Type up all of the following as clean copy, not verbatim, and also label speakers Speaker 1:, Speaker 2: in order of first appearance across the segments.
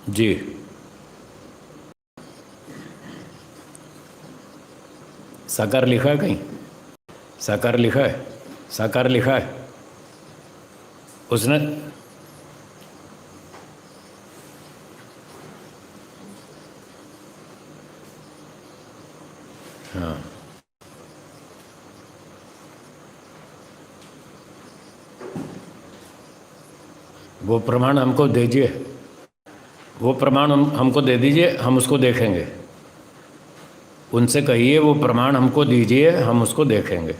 Speaker 1: जी। साकार लिखा है कहीं? साकार लिखा है? साकार लिखा है उसने? हाँ, वो प्रमाण हमको दीजिए, वो प्रमाण हमको दे दीजिए, हम उसको देखेंगे। उनसे कहिए वो प्रमाण हमको दीजिए, हम उसको देखेंगे।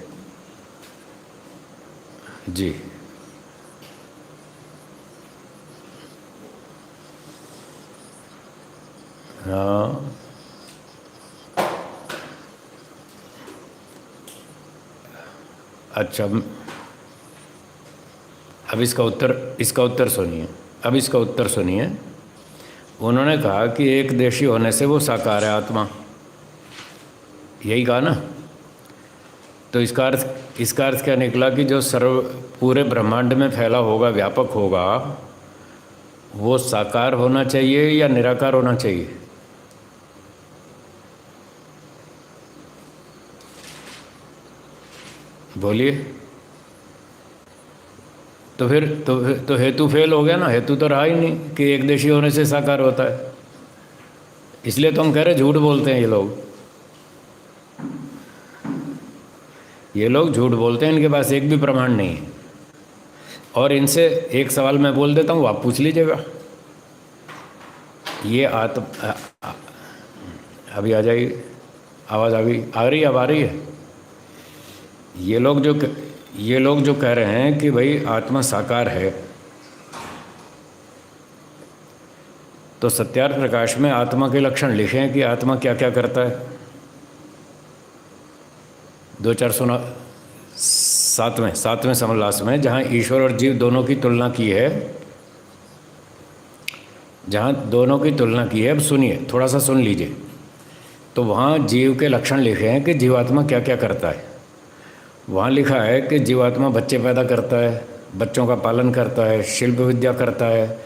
Speaker 1: जी। हाँ, अच्छा। अब इसका उत्तर सुनिए। अब इसका उत्तर सुनिए। उन्होंने कहा कि एक देशी होने से वो साकार है आत्मा, यही कहा ना? तो इसका अर्थ क्या निकला कि जो सर्व पूरे ब्रह्मांड में फैला होगा, व्यापक होगा, वो साकार होना चाहिए या निराकार होना चाहिए? बोलिए। तो हेतु फेल हो गया ना। हेतु तो रहा ही नहीं कि एक देशी होने से साकार होता है। इसलिए तो हम कह रहे झूठ बोलते हैं ये लोग। ये लोग झूठ बोलते हैं, इनके पास एक भी प्रमाण नहीं है। और इनसे एक सवाल मैं बोल देता हूँ, आप पूछ लीजिएगा। ये अभी आ जाएगी आवाज़। अभी आ रही है? अब आ रही है? ये लोग जो कह रहे हैं कि भाई आत्मा साकार है, तो सत्यार्थ प्रकाश में आत्मा के लक्षण लिखे हैं कि आत्मा क्या क्या करता है। 2407वें समोल्लास में, जहाँ ईश्वर और जीव दोनों की तुलना की है, अब सुनिए, थोड़ा सा सुन लीजिए। तो वहाँ जीव के लक्षण लिखे हैं कि जीवात्मा क्या क्या करता है। वहाँ लिखा है कि जीवात्मा बच्चे पैदा करता है, बच्चों का पालन करता है, शिल्प विद्या करता है,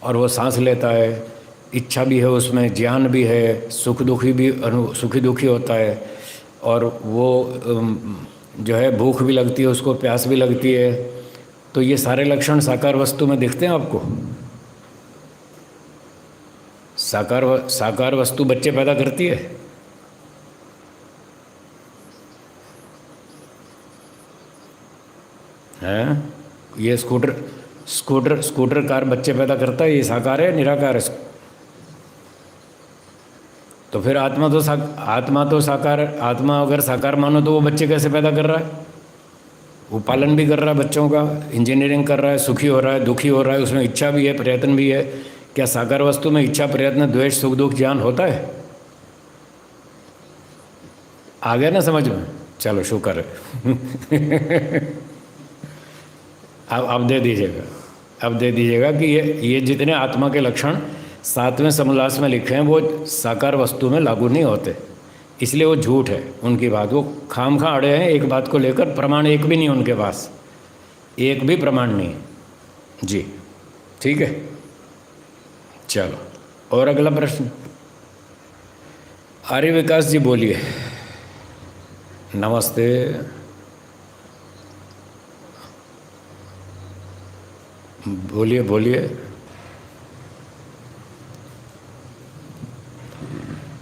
Speaker 1: और वो सांस लेता है, इच्छा भी है उसमें, ज्ञान भी है, सुखी दुखी होता है, और वो जो है भूख भी लगती है उसको, प्यास भी लगती है। तो ये सारे लक्षण साकार वस्तु में दिखते हैं आपको? साकार वस्तु बच्चे पैदा करती है? हैं? ये स्कूटर कार बच्चे पैदा करता है, ये साकार है निराकार है? तो फिर आत्मा तो साकार, आत्मा अगर साकार मानो तो वो बच्चे कैसे पैदा कर रहा है? वो पालन भी कर रहा है बच्चों का, इंजीनियरिंग कर रहा है, सुखी हो रहा है, दुखी हो रहा है, उसमें इच्छा भी है, प्रयत्न भी है। क्या साकार वस्तु में इच्छा, प्रयत्न, द्वेष, सुख दुख, ज्ञान होता है? आ गया ना समझ में? चलो शुक्र है। अब दे दीजिएगा, अब दे दीजिएगा कि ये जितने आत्मा के लक्षण 7वें समोल्लास में लिखे हैं वो साकार वस्तु में लागू नहीं होते। इसलिए वो झूठ है उनकी बात। वो खामखा अड़े हैं एक बात को लेकर, प्रमाण एक भी नहीं उनके पास, एक भी प्रमाण नहीं। जी ठीक है, चलो और अगला प्रश्न। आर्य विकास जी बोलिए। नमस्ते। बोलिए बोलिए।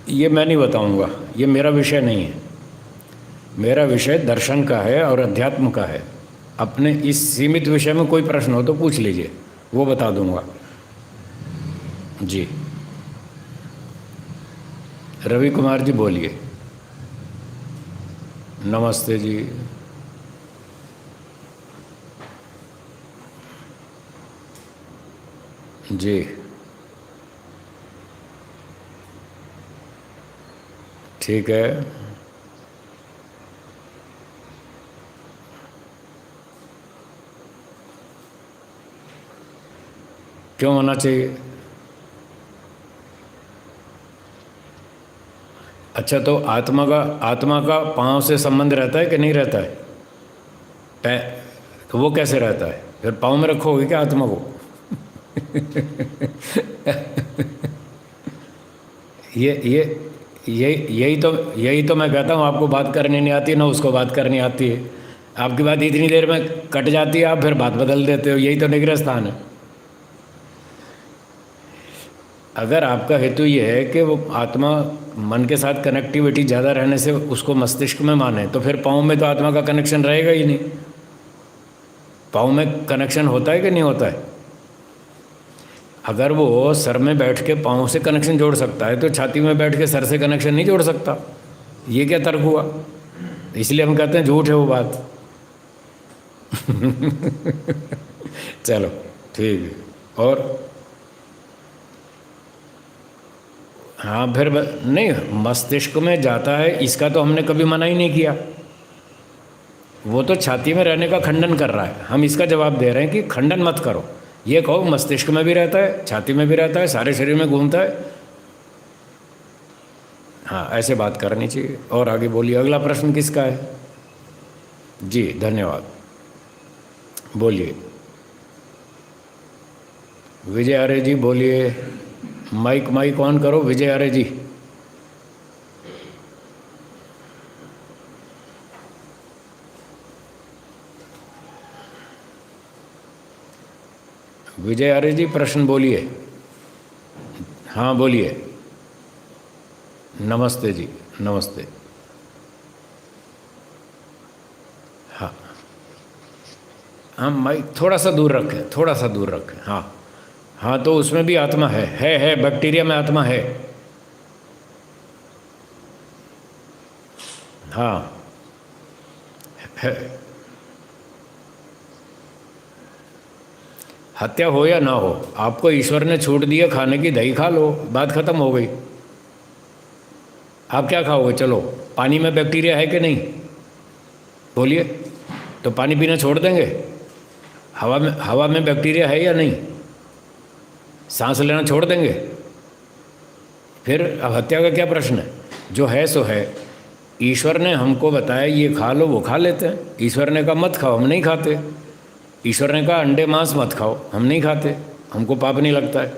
Speaker 1: ये मैं नहीं बताऊंगा, ये मेरा विषय नहीं है। मेरा विषय दर्शन का है और अध्यात्म का है। अपने इस सीमित विषय में कोई प्रश्न हो तो पूछ लीजिए, वो बता दूंगा। जी रवि कुमार जी बोलिए। नमस्ते जी। जी ठीक है। क्यों होना चाहिए? अच्छा, तो आत्मा का पाँव से संबंध रहता है कि नहीं रहता है? तो वो कैसे रहता है? फिर पाँव में रखोगे क्या आत्मा को? ये यही तो मैं कहता हूँ, आपको बात करनी नहीं आती ना उसको बात करनी आती है। आपकी बात इतनी देर में कट जाती है, आप फिर बात बदल देते हो। यही तो निग्रह है। अगर आपका हेतु ये है कि वो आत्मा मन के साथ कनेक्टिविटी ज़्यादा रहने से उसको मस्तिष्क में माने, तो फिर पाँव में तो आत्मा का कनेक्शन रहेगा ही नहीं। पाँव में कनेक्शन होता है कि नहीं होता है? अगर वो सर में बैठ के पाँव से कनेक्शन जोड़ सकता है तो छाती में बैठ के सर से कनेक्शन नहीं जोड़ सकता। ये क्या तर्क हुआ? इसलिए हम कहते हैं झूठ है वो बात। चलो ठीक है। और हाँ, फिर नहीं, मस्तिष्क में जाता है इसका तो हमने कभी मना ही नहीं किया। वो तो छाती में रहने का खंडन कर रहा है, हम इसका जवाब दे रहे हैं कि खंडन मत करो। ये कहो मस्तिष्क में भी रहता है, छाती में भी रहता है, सारे शरीर में घूमता है। हाँ, ऐसे बात करनी चाहिए। और आगे बोलिए, अगला प्रश्न किसका है? जी धन्यवाद, बोलिए। विजय आर्य जी बोलिए। माइक ऑन करो विजय आर्य जी। विजय आर्य जी प्रश्न बोलिए। हाँ बोलिए। नमस्ते जी, नमस्ते। हाँ हम माइक थोड़ा सा दूर रखें, थोड़ा सा दूर रखें। हाँ हाँ, तो उसमें भी आत्मा है बैक्टीरिया में आत्मा है। हाँ है। हत्या हो या ना हो, आपको ईश्वर ने छूट दिया खाने की, दही खा लो, बात खत्म हो गई। आप क्या खाओगे? चलो, पानी में बैक्टीरिया है कि नहीं? बोलिए। तो पानी पीना छोड़ देंगे? हवा में बैक्टीरिया है या नहीं? सांस लेना छोड़ देंगे? फिर अब हत्या का क्या प्रश्न है? जो है सो है। ईश्वर ने हमको बताया ये खा लो, वो खा लेते हैं। ईश्वर ने कहा मत खाओ, हम नहीं खाते। ईश्वर ने कहा अंडे मांस मत खाओ, हम नहीं खाते, हमको पाप नहीं लगता है।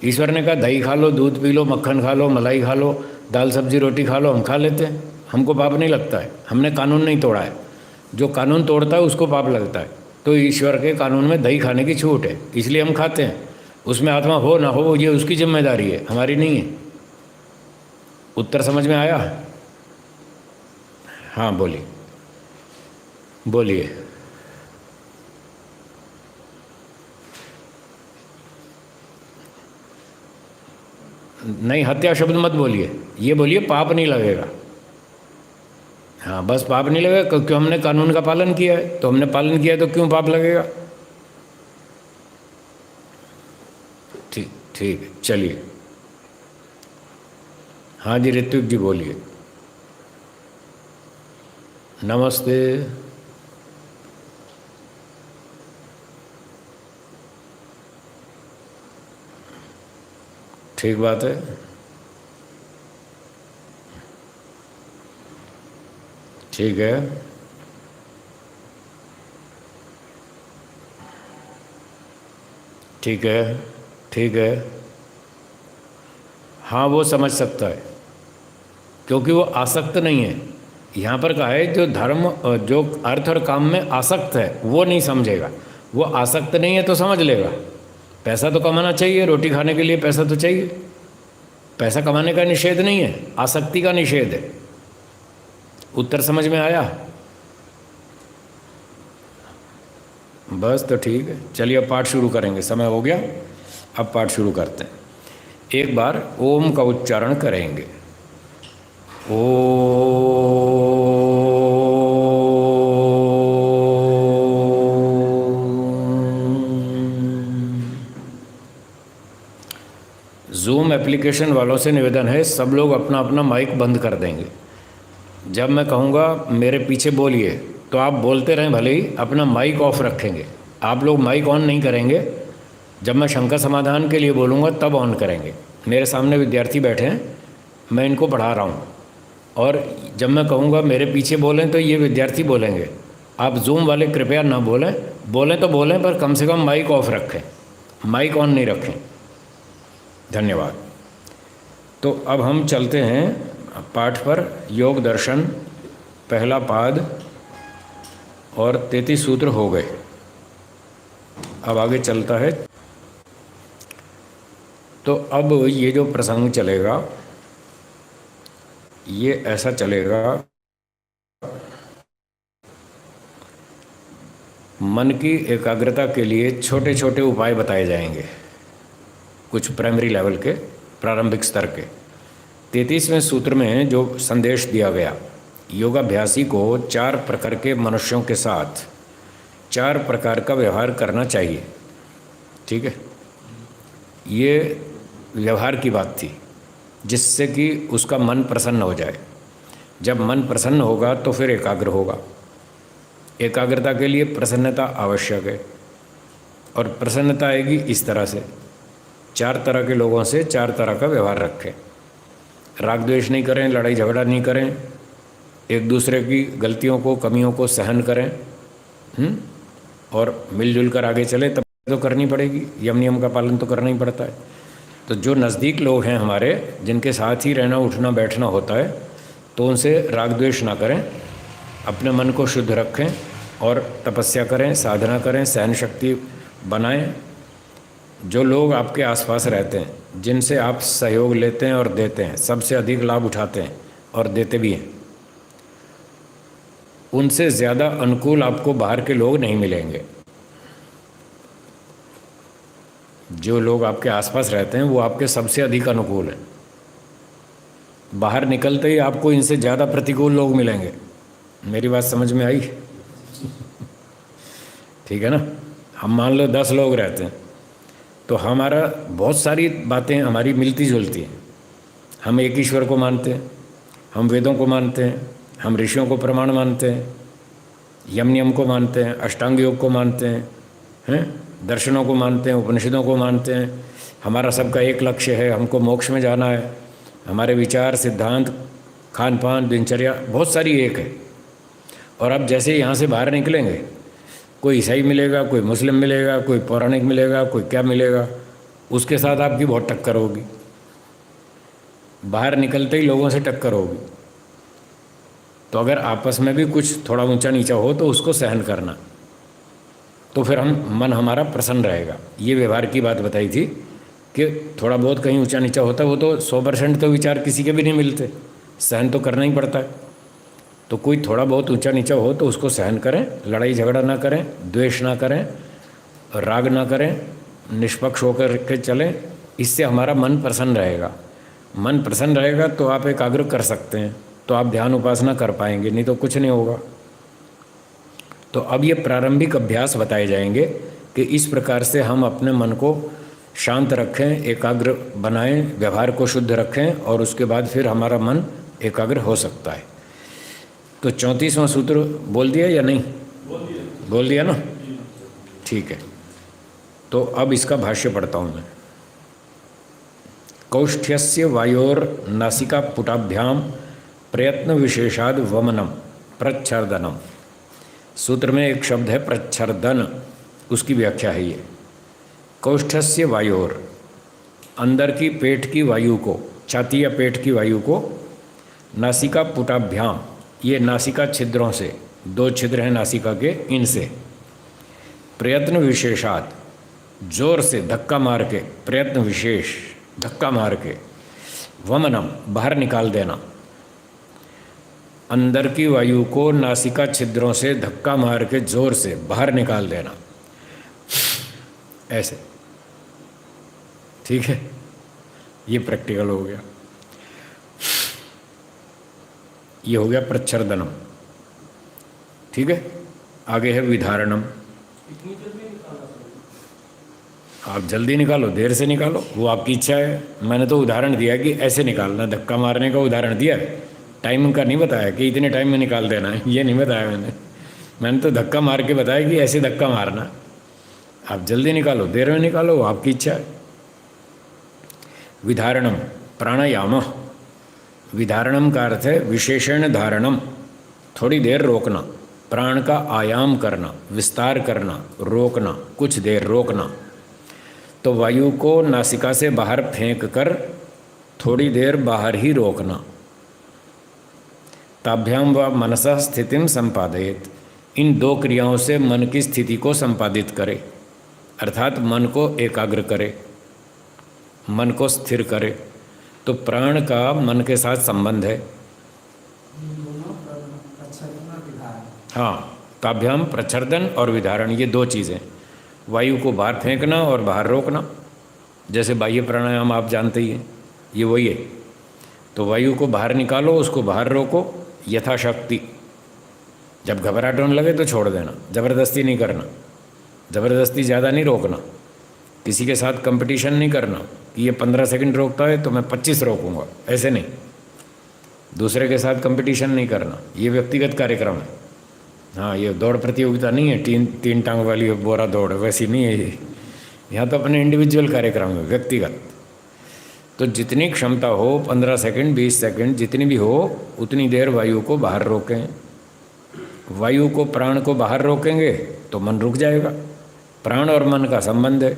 Speaker 1: ईश्वर ने कहा दही खा लो, दूध पी लो, मक्खन खा लो, मलाई खा लो, दाल सब्जी रोटी खा लो, हम खा लेते हैं, हमको पाप नहीं लगता है। हमने कानून नहीं तोड़ा है। जो कानून तोड़ता है उसको पाप लगता है। तो ईश्वर के कानून में दही खाने की छूट है, इसलिए हम खाते हैं। उसमें आत्मा हो ना हो ये उसकी जिम्मेदारी है, हमारी नहीं है। उत्तर समझ में आया? हाँ बोलिए, बोलिए। नहीं, हत्या शब्द मत बोलिए, ये बोलिए पाप नहीं लगेगा। हाँ बस, पाप नहीं लगेगा क्योंकि हमने कानून का पालन किया है। तो हमने पालन किया है तो क्यों पाप लगेगा? ठीक ठीक है, चलिए। हाँ जी ऋत्विक जी बोलिए। नमस्ते। ठीक बात है। ठीक है। ठीक है। ठीक है। हाँ वो समझ सकता है क्योंकि वो आसक्त नहीं है। यहाँ पर कहा है जो धर्म, जो अर्थ और काम में आसक्त है वो नहीं समझेगा। वो आसक्त नहीं है तो समझ लेगा। पैसा तो कमाना चाहिए, रोटी खाने के लिए पैसा तो चाहिए। पैसा कमाने का निषेध नहीं है, आसक्ति का निषेध है। उत्तर समझ में आया? बस तो ठीक है, चलिए अब पाठ शुरू करेंगे। समय हो गया, अब पाठ शुरू करते हैं। एक बार ओम का उच्चारण करेंगे। ज़ूम एप्लीकेशन वालों से निवेदन है, सब लोग अपना अपना माइक बंद कर देंगे। जब मैं कहूँगा मेरे पीछे बोलिए तो आप बोलते रहें, भले ही अपना माइक ऑफ रखेंगे। आप लोग माइक ऑन नहीं करेंगे। जब मैं शंका समाधान के लिए बोलूँगा तब ऑन करेंगे। मेरे सामने विद्यार्थी बैठे हैं, मैं इनको पढ़ा रहा हूँ, और जब मैं कहूँगा मेरे पीछे बोलें तो ये विद्यार्थी बोलेंगे। आप जूम वाले कृपया ना बोलें, बोलें तो बोलें पर कम से कम माइक ऑफ रखें। माइक ऑन नहीं रखें। धन्यवाद। तो अब हम चलते हैं पाठ पर। योग दर्शन पहला पाद और 33 सूत्र हो गए। अब आगे चलता है। तो अब ये जो प्रसंग चलेगा ये ऐसा चलेगा, मन की एकाग्रता के लिए छोटे छोटे उपाय बताए जाएंगे, कुछ प्राइमरी लेवल के, प्रारंभिक स्तर के। 33वें सूत्र में जो संदेश दिया गया, योगाभ्यासी को 4 प्रकार के मनुष्यों के साथ 4 प्रकार का व्यवहार करना चाहिए। ठीक है, ये व्यवहार की बात थी जिससे कि उसका मन प्रसन्न हो जाए। जब मन प्रसन्न होगा तो फिर एकाग्र होगा। एकाग्रता के लिए प्रसन्नता आवश्यक है, और प्रसन्नता आएगी इस तरह से, 4 तरह के लोगों से 4 तरह का व्यवहार रखें। राग द्वेष नहीं करें, लड़ाई झगड़ा नहीं करें, एक दूसरे की गलतियों को, कमियों को सहन करें, और मिलजुल कर आगे चले। तब तो करनी पड़ेगी, यम नियम का पालन तो करना ही पड़ता है। तो जो नज़दीक लोग हैं हमारे, जिनके साथ ही रहना उठना बैठना होता है, तो उनसे राग द्वेष ना करें, अपने मन को शुद्ध रखें और तपस्या करें, साधना करें, सहन शक्ति बनाएं। जो लोग आपके आसपास रहते हैं, जिनसे आप सहयोग लेते हैं और देते हैं, सबसे अधिक लाभ उठाते हैं और देते भी हैं, उनसे ज़्यादा अनुकूल आपको बाहर के लोग नहीं मिलेंगे। जो लोग आपके आसपास रहते हैं वो आपके सबसे अधिक अनुकूल हैं। बाहर निकलते ही आपको इनसे ज़्यादा प्रतिकूल लोग मिलेंगे। मेरी बात समझ में आई? ठीक है ना। हम मान लो 10 लोग रहते हैं, तो हमारा बहुत सारी बातें हमारी मिलती जुलती हैं। हम एक ईश्वर को मानते हैं, हम वेदों को मानते हैं, हम ऋषियों को प्रमाण मानते हैं, यम नियम को मानते हैं, अष्टांग योग को मानते हैं, दर्शनों को मानते हैं, उपनिषदों को मानते हैं। हमारा सबका एक लक्ष्य है, हमको मोक्ष में जाना है। हमारे विचार, सिद्धांत, खान पान, दिनचर्या बहुत सारी एक है। और अब जैसे यहाँ से बाहर निकलेंगे, कोई ईसाई मिलेगा, कोई मुस्लिम मिलेगा, कोई पौराणिक मिलेगा, कोई क्या मिलेगा, उसके साथ आपकी बहुत टक्कर होगी। बाहर निकलते ही लोगों से टक्कर होगी। तो अगर आपस में भी कुछ थोड़ा ऊंचा नीचा हो तो उसको सहन करना, तो फिर मन हमारा प्रसन्न रहेगा। ये व्यवहार की बात बताई थी कि थोड़ा बहुत कहीं ऊंचा नीचा होता है, वो तो 100% तो विचार किसी के भी नहीं मिलते, सहन तो करना ही पड़ता है। तो कोई थोड़ा बहुत ऊंचा नीचा हो तो उसको सहन करें, लड़ाई झगड़ा ना करें, द्वेष ना करें, राग ना करें, निष्पक्ष होकर के चलें। इससे हमारा मन प्रसन्न रहेगा। मन प्रसन्न रहेगा तो आप एकाग्र कर सकते हैं, तो आप ध्यान उपासना कर पाएंगे, नहीं तो कुछ नहीं होगा। तो अब ये प्रारंभिक अभ्यास बताए जाएंगे कि इस प्रकार से हम अपने मन को शांत रखें, एकाग्र बनाएं, व्यवहार को शुद्ध रखें, और उसके बाद फिर हमारा मन एकाग्र हो सकता है। तो 34वां सूत्र बोल दिया या नहीं? बोल दिया ना। ठीक है, तो अब इसका भाष्य पढ़ता हूँ मैं। कौष्ठ्यस्य वायोर नासिका पुटाभ्याम प्रयत्न विशेषाद वमनम प्रच्छर्दनम। सूत्र में एक शब्द है प्रच्छर्दन, उसकी व्याख्या है ये। कौष्ठस्य वायोर, अंदर की पेट की वायु को, छाती या पेट की वायु को, नासिका पुटाभ्याम, ये नासिका छिद्रों से, 2 छिद्र हैं नासिका के, इनसे, प्रयत्न विशेषात, जोर से धक्का मार के, प्रयत्न विशेष धक्का मार के, वमनम, बाहर निकाल देना। अंदर की वायु को नासिका छिद्रों से धक्का मार के जोर से बाहर निकाल देना, ऐसे। ठीक है, ये प्रैक्टिकल हो गया। ये हो गया प्रच्छर्दनम। ठीक है, आगे है विधारणम। आप जल्दी निकालो, देर से निकालो, वो आपकी इच्छा है। मैंने तो उदाहरण दिया कि ऐसे निकालना, धक्का मारने का उदाहरण दिया है। टाइम का नहीं बताया कि इतने टाइम में निकाल देना है, ये नहीं बताया मैंने तो धक्का मार के बताया कि ऐसे धक्का मारना। आप जल्दी निकालो, देर में निकालो, वो आपकी इच्छा है। विधारणम, प्राणायाम। विधारणम का अर्थ है विशेषण धारणम, थोड़ी देर रोकना, प्राण का आयाम करना, विस्तार करना, रोकना, कुछ देर रोकना। तो वायु को नासिका से बाहर फेंक कर थोड़ी देर बाहर ही रोकना। ताभ्याम व मनसा स्थितिम संपादयेत, इन दो क्रियाओं से मन की स्थिति को संपादित करे, अर्थात मन को एकाग्र करे, मन को स्थिर करे। तो प्राण का मन के साथ संबंध है। हाँ, ताभ्याम प्रच्छर्दन और विधारण, ये दो चीज़ें, वायु को बाहर फेंकना और बाहर रोकना। जैसे बाह्य प्राणायाम आप जानते ही हैं, ये वही है। तो वायु को बाहर निकालो, उसको बाहर रोको यथाशक्ति। जब घबराहट होने लगे तो छोड़ देना, ज़बरदस्ती नहीं करना, ज़बरदस्ती ज़्यादा नहीं रोकना। किसी के साथ कंपटीशन नहीं करना कि ये 15 सेकंड रोकता है तो मैं 25 रोकूंगा, ऐसे नहीं। दूसरे के साथ कंपटीशन नहीं करना, ये व्यक्तिगत कार्यक्रम है। हाँ, ये दौड़ प्रतियोगिता नहीं है, तीन टांग वाली बोरा दौड़, वैसी नहीं है ये। यहाँ तो अपने इंडिविजुअल कार्यक्रम है, व्यक्तिगत। तो जितनी क्षमता हो, 15 सेकंड 20 सेकंड जितनी भी हो, उतनी देर वायु को बाहर रोकें। वायु को, प्राण को बाहर रोकेंगे तो मन रुक जाएगा। प्राण और मन का संबंध है।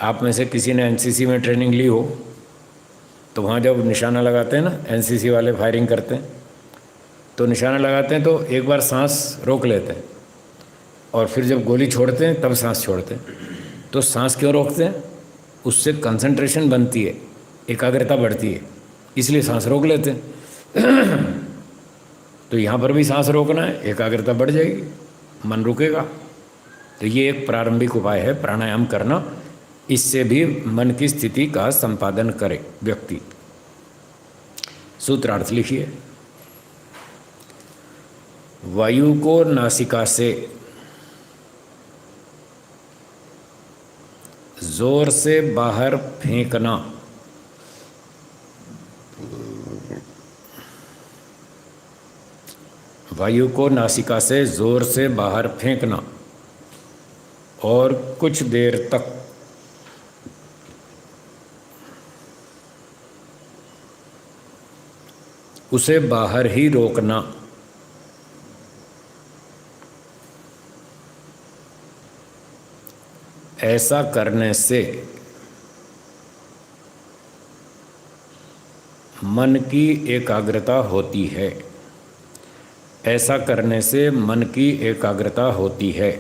Speaker 1: आप में से किसी ने एनसीसी में ट्रेनिंग ली हो तो वहाँ जब निशाना लगाते हैं ना, एनसीसी वाले फायरिंग करते हैं तो निशाना लगाते हैं तो एक बार सांस रोक लेते हैं और फिर जब गोली छोड़ते हैं तब सांस छोड़ते हैं। तो सांस क्यों रोकते हैं? उससे कंसंट्रेशन बनती है, एकाग्रता बढ़ती है, इसलिए सांस रोक लेते हैं। तो यहाँ पर भी सांस रोकना है, एकाग्रता बढ़ जाएगी, मन रुकेगा। तो ये एक प्रारंभिक उपाय है प्राणायाम करना, इससे भी मन की स्थिति का संपादन करे व्यक्ति। सूत्रार्थ लिखिए। वायु को नासिका से जोर से बाहर फेंकना, वायु को नासिका से जोर से बाहर फेंकना और कुछ देर तक उसे बाहर ही रोकना। ऐसा करने से मन की एकाग्रता होती है। ऐसा करने से मन की एकाग्रता होती है।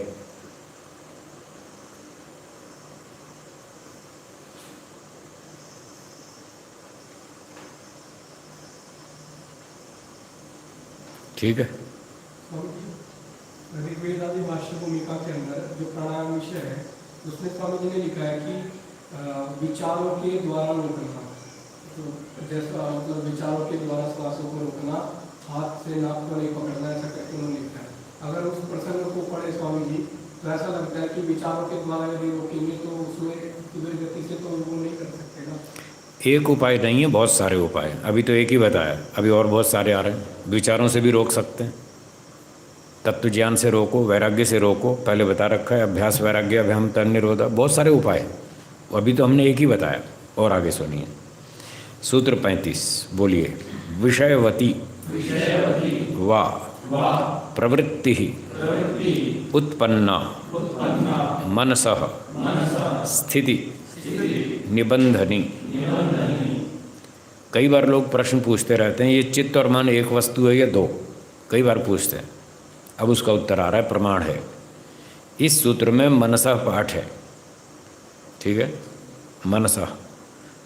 Speaker 1: ठीक है।
Speaker 2: ऋग्वेद आदि भाष्य भूमिका के अंदर जो प्राणायाम विषय है उसमें स्वामी जी ने लिखा है कि विचारों के द्वारा रोकना, तो जैसा मतलब विचारों के द्वारा श्वासों को रोकना, हाथ से नाक को नहीं पकड़ना, ऐसा करके उन्होंने लिखा है। अगर उस प्रसंग को पढ़े स्वामी जी तो ऐसा लगता है कि विचारों के द्वारा यदि रोकेंगे तो उसमें तीव्र गति से तो वो नहीं कर सकते ना।
Speaker 1: एक उपाय नहीं है, बहुत सारे उपाय। अभी तो एक ही बताया, अभी और बहुत सारे आ रहे हैं। विचारों से भी रोक सकते हैं, तत्व ज्ञान से रोको, वैराग्य से रोको, पहले बता रखा है, अभ्यास वैराग्य अभ्याम तन निरोधा, बहुत सारे उपाय। अभी तो हमने एक ही बताया, और आगे सुनिए। सूत्र 35 बोलिए। विषयवती वा प्रवृत्ति उत्पन्ना मनसः स्थिति निबंधनी। कई बार लोग प्रश्न पूछते रहते हैं, ये चित्त और मन एक वस्तु है या दो? कई बार पूछते हैं। अब उसका उत्तर आ रहा है, प्रमाण है। इस सूत्र में मनसा पाठ है, ठीक है। मनसा,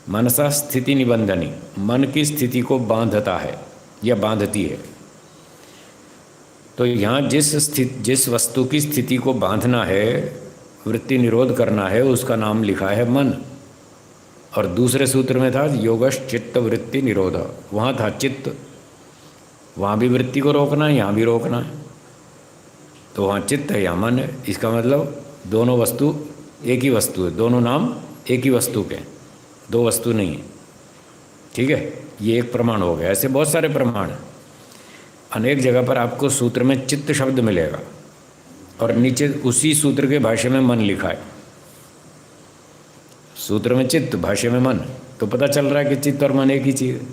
Speaker 1: मनसा स्थिति निबंधनी, मन की स्थिति को बांधता है या बांधती है। तो यहाँ जिस वस्तु की स्थिति को बांधना है, वृत्ति निरोध करना है, उसका नाम लिखा है मन। और दूसरे सूत्र में था योगश चित्त वृत्ति निरोध, वहाँ था चित्त, वहाँ भी वृत्ति को रोकना है, यहाँ भी रोकना है। तो वहाँ चित्त है, यहाँ मन है। इसका मतलब दोनों वस्तु एक ही वस्तु है, दोनों नाम एक ही वस्तु के, दो वस्तु नहीं है, ठीक है। ये एक प्रमाण हो गया। ऐसे बहुत सारे प्रमाण हैं। अनेक जगह पर आपको सूत्र में चित्त शब्द मिलेगा और नीचे उसी सूत्र के भाष्य में मन लिखा है। सूत्र में चित्त, भाष्य में मन, तो पता चल रहा है कि चित्त और मन एक ही चीज़ है।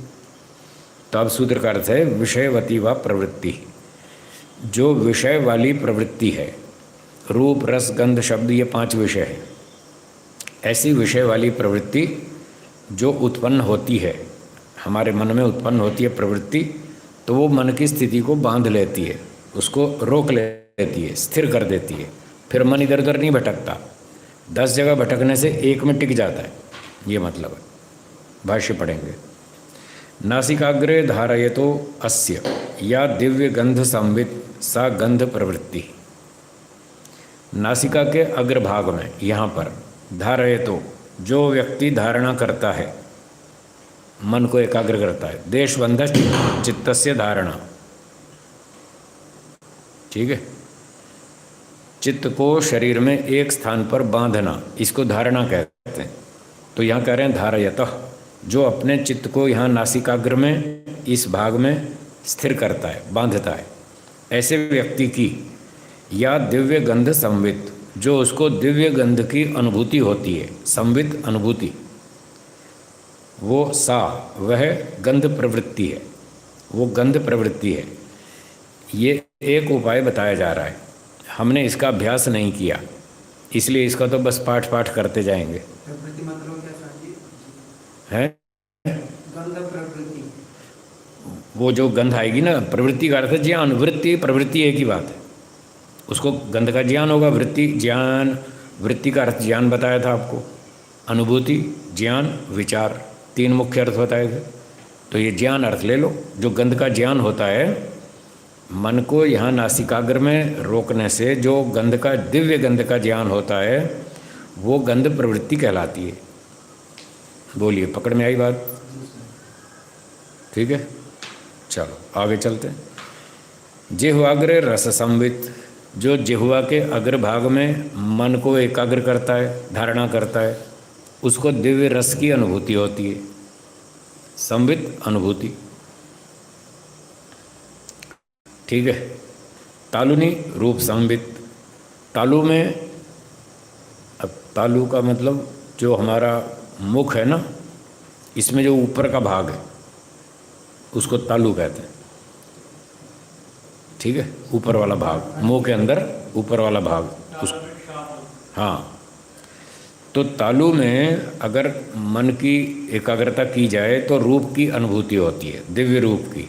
Speaker 1: तो अब सूत्र का अर्थ है विषयवती व प्रवृत्ति, जो विषय वाली प्रवृत्ति है। रूप रस गंध शब्द, ये 5 विषय है। ऐसी विषय वाली प्रवृत्ति जो उत्पन्न होती है, हमारे मन में उत्पन्न होती है प्रवृत्ति, तो वो मन की स्थिति को बांध लेती है, उसको रोक लेती है, स्थिर कर देती है। फिर मन इधर उधर नहीं भटकता, 10 जगह भटकने से एक में टिक जाता है, ये मतलब है। भाष्य पढ़ेंगे। नासिकाग्रे धारयतो अस्य या दिव्य गंध संवित सा गंध प्रवृत्ति। नासिका के अग्रभाग में, यहाँ पर धारयतो, जो व्यक्ति धारणा करता है, मन को एकाग्र करता है, देशबंध चित्तस्य धारणा, ठीक है, चित्त को शरीर में एक स्थान पर बांधना, इसको धारणा कहते हैं। तो यहाँ कह रहे हैं धारयतः, जो अपने चित्त को यहाँ नासिकाग्र में इस भाग में स्थिर करता है, बांधता है, ऐसे व्यक्ति की या दिव्य गंध संवित, जो उसको दिव्य गंध की अनुभूति होती है, संवित अनुभूति, वो सा, वह गंध प्रवृत्ति है, वो गंध प्रवृत्ति है। ये एक उपाय बताया जा रहा है, हमने इसका अभ्यास नहीं किया, इसलिए इसका तो बस पाठ पाठ करते जाएंगे।
Speaker 2: प्रवृत्ति मतलब क्या साथी
Speaker 1: है?
Speaker 2: गंध प्रवृत्ति,
Speaker 1: वो जो गंध आएगी ना, प्रवृत्ति का अर्थ है ज्ञान, वृत्ति प्रवृत्ति एक ही बात है, उसको गंध का ज्ञान होगा। वृत्ति ज्ञान, वृत्ति का अर्थ ज्ञान बताया था आपको, अनुभूति, ज्ञान, विचार, 3 मुख्य अर्थ बताए थे। तो ये ज्ञान अर्थ ले लो, जो गंध का ज्ञान होता है, मन को यहाँ नासिकाग्र में रोकने से जो गंध का, दिव्य गंध का ज्ञान होता है, वो गंध प्रवृत्ति कहलाती है। बोलिए, पकड़ में आई बात? ठीक है, चलो आगे चलते हैं। जिह्वाग्रे रस संवित, जो जिह्वा के अग्रभाग में मन को एकाग्र करता है, धारणा करता है, उसको दिव्य रस की अनुभूति होती है, संवित अनुभूति, ठीक है। तालुनी रूप संवित, तालु में, अब तालु का मतलब जो हमारा मुख है ना, इसमें जो ऊपर का भाग है उसको तालु कहते हैं, ठीक है, ऊपर वाला भाग, मुंह के अंदर ऊपर वाला भाग उस, हाँ। तो तालु में अगर मन की एकाग्रता की जाए तो रूप की अनुभूति होती है, दिव्य रूप की।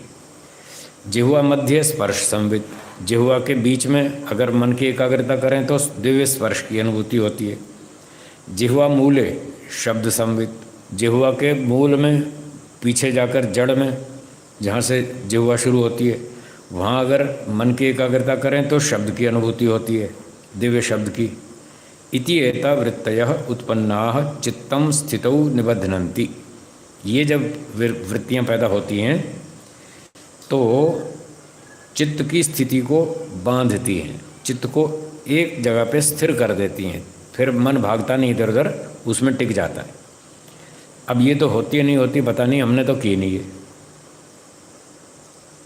Speaker 1: जिह्वा मध्य स्पर्श संवित, जिह्वा के बीच में अगर मन की एकाग्रता करें तो दिव्य स्पर्श की अनुभूति होती है। जिह्वा मूले शब्द संवित, जिह्वा के मूल में पीछे जाकर जड़ में जहाँ से जिह्वा शुरू होती है, वहाँ अगर मन की एकाग्रता करें तो शब्द की अनुभूति होती है, दिव्य शब्द की। इति एता वृत्तयः उत्पन्नाः चित्तं स्थितौ निबध्नन्ति, ये जब वृत्तियाँ पैदा होती हैं तो चित्त की स्थिति को बांधती हैं, चित्त को एक जगह पे स्थिर कर देती हैं, फिर मन भागता नहीं इधर उधर, उसमें टिक जाता है। अब ये तो होती है नहीं होती पता नहीं, हमने तो की नहीं है,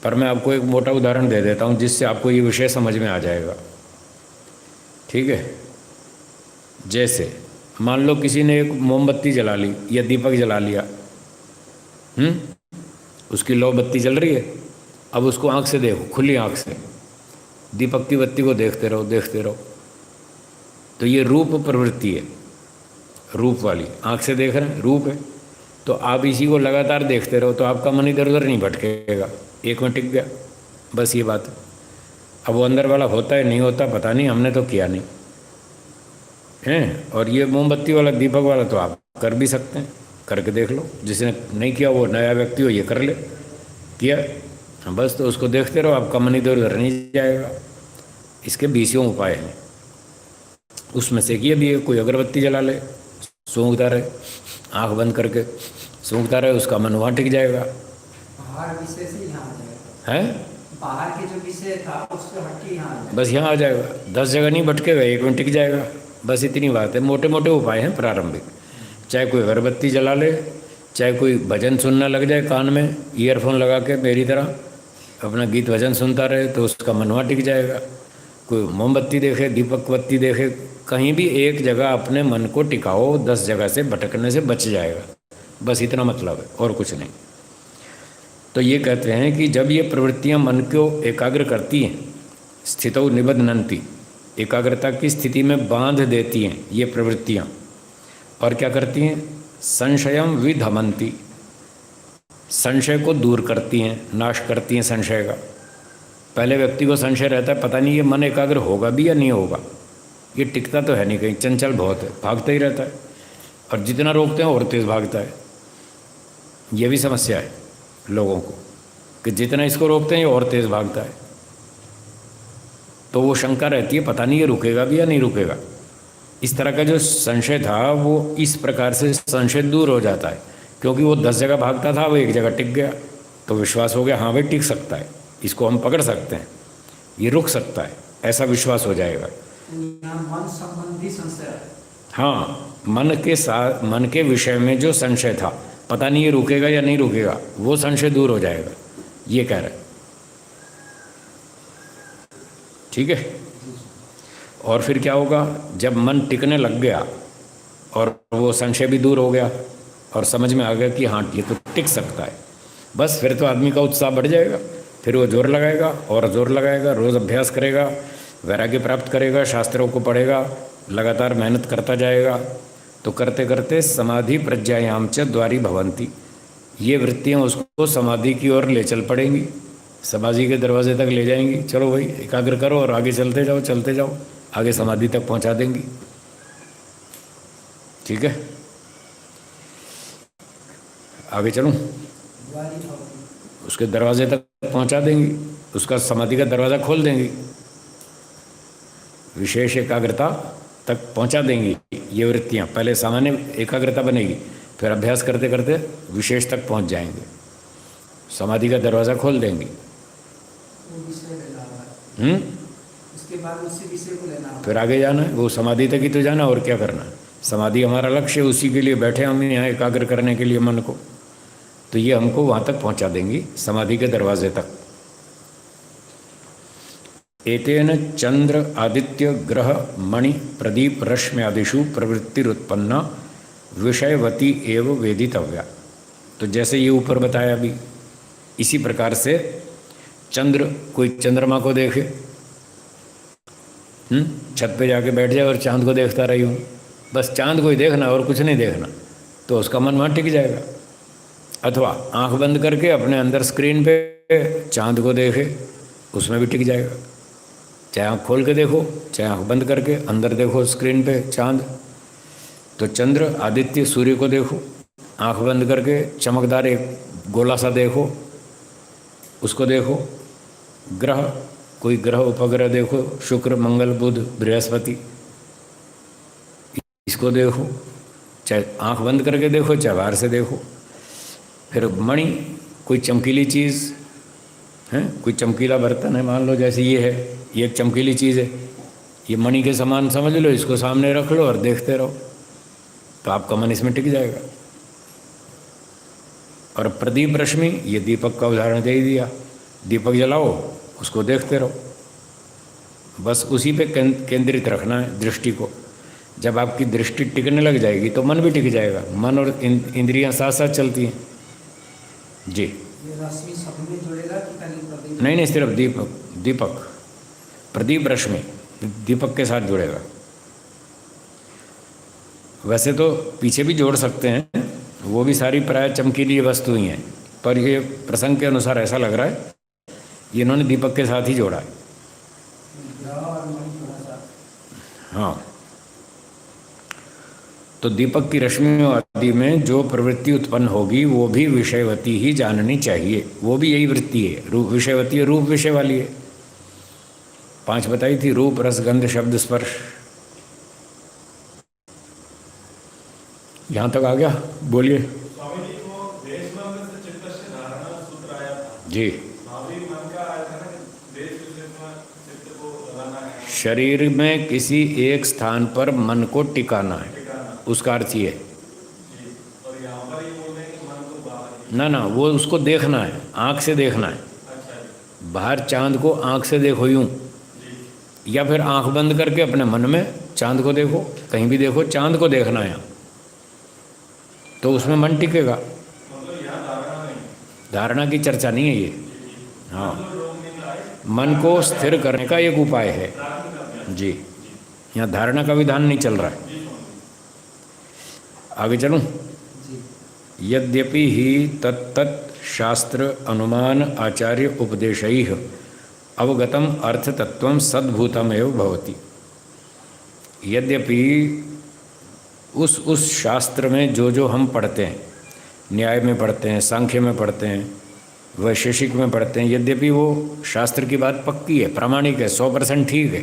Speaker 1: पर मैं आपको एक मोटा उदाहरण दे देता हूँ जिससे आपको ये विषय समझ में आ जाएगा, ठीक है। जैसे मान लो किसी ने एक मोमबत्ती जला ली या दीपक जला लिया, उसकी लौ बत्ती जल रही है, अब उसको आँख से देखो, खुली आँख से दीपक की बत्ती को देखते रहो देखते रहो, तो ये रूप प्रवृत्ति है, रूप वाली, आँख से देख रहे हैं, रूप है। तो आप इसी को लगातार देखते रहो तो आपका मन इधर उधर नहीं भटकेगा, एक में टिक गया, बस ये बात है। अब वो अंदर वाला होता है नहीं होता पता नहीं, हमने तो किया नहीं है। और ये मोमबत्ती वाला दीपक वाला तो आप कर भी सकते हैं, करके देख लो, जिसने नहीं किया वो नया व्यक्ति हो, ये कर ले, किया बस, तो उसको देखते रहो, आपका मन इधर उधर नहीं जाएगा। इसके 20 उपाय हैं, उसमें से कि भी कोई अगरबत्ती जला ले, सूंघता रहे, आँख बंद करके सूंघता रहे, उसका मन वहाँ टिक जाएगा।
Speaker 2: बाहर विषय से यहाँ आ जाएगा,
Speaker 1: हैं
Speaker 2: बाहर के जो विषय था उससे हट के यहाँ,
Speaker 1: बस यहाँ आ जाएगा, 10 जगह नहीं भटकेगा, एक में टिक जाएगा, बस इतनी बात है। मोटे मोटे उपाय हैं प्रारंभिक, चाहे कोई अगरबत्ती जला ले, चाहे कोई भजन सुनना लग जाए, कान में ईयरफोन लगा के मेरी तरह अपना गीत भजन सुनता रहे तो उसका मन वहाँ टिक जाएगा। कोई मोमबत्ती देखे, दीपक बत्ती देखे, कहीं भी एक जगह अपने मन को टिकाओ, 10 जगह से भटकने से बच जाएगा, बस इतना मतलब है और कुछ नहीं। तो ये कहते हैं कि जब ये प्रवृत्तियां मन को एकाग्र करती हैं, स्थितौ निबध्नन्ति, एकाग्रता की स्थिति में बांध देती हैं ये प्रवृत्तियां, और क्या करती हैं? संशयम विधमंती, संशय को दूर करती हैं, नाश करती हैं संशय का। पहले व्यक्ति को संशय रहता है, पता नहीं ये मन एकाग्र होगा भी या नहीं होगा, ये टिकता तो है नहीं, कहीं चंचल बहुत है, भागता ही रहता है, और जितना रोकते हैं और तेज भागता है। ये भी समस्या है लोगों को कि जितना इसको रोकते हैं ये और तेज भागता है। तो वो शंका रहती है, पता नहीं ये रुकेगा भी या नहीं रुकेगा। इस तरह का जो संशय था वो इस प्रकार से संशय दूर हो जाता है, क्योंकि वो 10 जगह भागता था, वो एक जगह टिक गया, तो विश्वास हो गया हाँ भाई टिक सकता है, इसको हम पकड़ सकते हैं, ये रुक सकता है, ऐसा विश्वास हो जाएगा।
Speaker 2: मन संबंधी संशय।
Speaker 1: हाँ, मन के साथ, मन के विषय में जो संशय था, पता नहीं ये रुकेगा या नहीं रुकेगा, वो संशय दूर हो जाएगा, ये कह रहे। ठीक है। और फिर क्या होगा? जब मन टिकने लग गया और वो संशय भी दूर हो गया और समझ में आ गया कि हाँ ये तो टिक सकता है, बस फिर तो आदमी का उत्साह बढ़ जाएगा, फिर वो जोर लगाएगा और जोर लगाएगा, रोज़ अभ्यास करेगा, वैराग्य प्राप्त करेगा, शास्त्रों को पढ़ेगा, लगातार मेहनत करता जाएगा। तो करते करते समाधि प्रज्ञायाम च द्वारी भवंती, ये वृत्तियाँ उसको समाधि की ओर ले चल पड़ेंगी, समाधि के दरवाजे तक ले जाएंगी। चलो भाई एकाग्र करो और आगे चलते जाओ, आगे समाधि तक पहुंचा देंगी। ठीक है, आगे चलूं? उसके दरवाजे तक पहुंचा देंगी, उसका समाधि का दरवाज़ा खोल देंगी, विशेष एकाग्रता तक पहुंचा देंगी। ये वृत्तियाँ पहले सामान्य एकाग्रता बनेगी, फिर अभ्यास करते करते विशेष तक पहुंच जाएंगे, समाधि का दरवाज़ा खोल देंगी।
Speaker 2: उसके बाद उसी विषय को लेना,
Speaker 1: फिर आगे जाना है, वो समाधि तक ही तो जाना, और क्या करना है। समाधि हमारा लक्ष्य है, उसी के लिए बैठे हम यहाँ एकाग्र करने के लिए मन को, तो ये हमको वहाँ तक पहुँचा देंगी, समाधि के दरवाजे तक। एतेन चंद्र आदित्य ग्रह मणि प्रदीप रश्मि आदिषु प्रवृत्तिरुत्पन्ना विषयवती एव वेदितव्या। तो जैसे ये ऊपर बताया अभी, इसी प्रकार से चंद्र, कोई चंद्रमा को देखे, छत पे जाके बैठ जाए और चांद को देखता रही हूँ, बस चांद को ही देखना और कुछ नहीं देखना, तो उसका मन वहाँ टिक जाएगा। अथवा आंख बंद करके अपने अंदर स्क्रीन पे चांद को देखे, उसमें भी टिक जाएगा। चाहे आँख खोल के देखो, चाहे आँख बंद करके अंदर देखो स्क्रीन पे चांद। तो चंद्र आदित्य सूर्य को देखो, आँख बंद करके चमकदार एक गोला सा देखो, उसको देखो। ग्रह, कोई ग्रह उपग्रह देखो, शुक्र मंगल बुध बृहस्पति, इसको देखो, चाहे आँख बंद करके देखो, चाहे बाहर से देखो। फिर मणि, कोई चमकीली चीज़ है, कोई चमकीला बर्तन है, मान लो जैसे ये है, ये एक चमकीली चीज़ है, ये मणि के समान समझ लो, इसको सामने रख लो और देखते रहो, तो आपका मन इसमें टिक जाएगा। और प्रदीप रश्मि, ये दीपक का उदाहरण दे ही दिया, दीपक जलाओ, उसको देखते रहो, बस उसी पे केंद्रित रखना है दृष्टि को। जब आपकी दृष्टि टिकने लग जाएगी तो मन भी टिक जाएगा, मन और इंद्रियां साथ साथ चलती हैं। जी,
Speaker 2: ये रश्मि सब में जुड़ेगा कि खाली प्रदीप?
Speaker 1: नहीं, सिर्फ दीपक, प्रदीप रश्मि दीपक के साथ जुड़ेगा। वैसे तो पीछे भी जोड़ सकते हैं, वो भी सारी प्राय चमकीली वस्तु ही हैं, पर ये प्रसंग के अनुसार ऐसा लग रहा है ये इन्होंने दीपक के साथ ही जोड़ा है। हाँ, तो दीपक की रश्मि आदि में जो प्रवृत्ति उत्पन्न होगी वो भी विषयवती ही जाननी चाहिए। वो भी यही वृत्ति है, रूप विषयवती है, रूप विषय वाली है। 5 बताई थी, रूप रस गंध शब्द स्पर्श। यहाँ तक आ गया? बोलिए जी। शरीर में किसी एक स्थान पर मन को टिकाना है, उसका अर्थ ये ना, वो उसको देखना है, आँख से देखना है। बाहर चांद को आँख से देखो यूं, या फिर आँख बंद करके अपने मन में चांद को देखो, कहीं भी देखो, चांद को देखना है, तो उसमें मन टिकेगा। धारणा की चर्चा नहीं है ये। हाँ, मन को स्थिर करने का एक उपाय है जी, यहाँ धारणा का विधान नहीं चल रहा है। आगे चलूं?
Speaker 2: जी।
Speaker 1: यद्यपि ही तत्तत् शास्त्र अनुमान आचार्य उपदेशैः अवगतम अर्थतत्वं सद्भूतमेव भवति। यद्यपि उस शास्त्र में जो हम पढ़ते हैं, न्याय में पढ़ते हैं, सांख्य में पढ़ते हैं, वैशेषिक में पढ़ते हैं, यद्यपि वो शास्त्र की बात पक्की है, प्रामाणिक है, 100% ठीक है,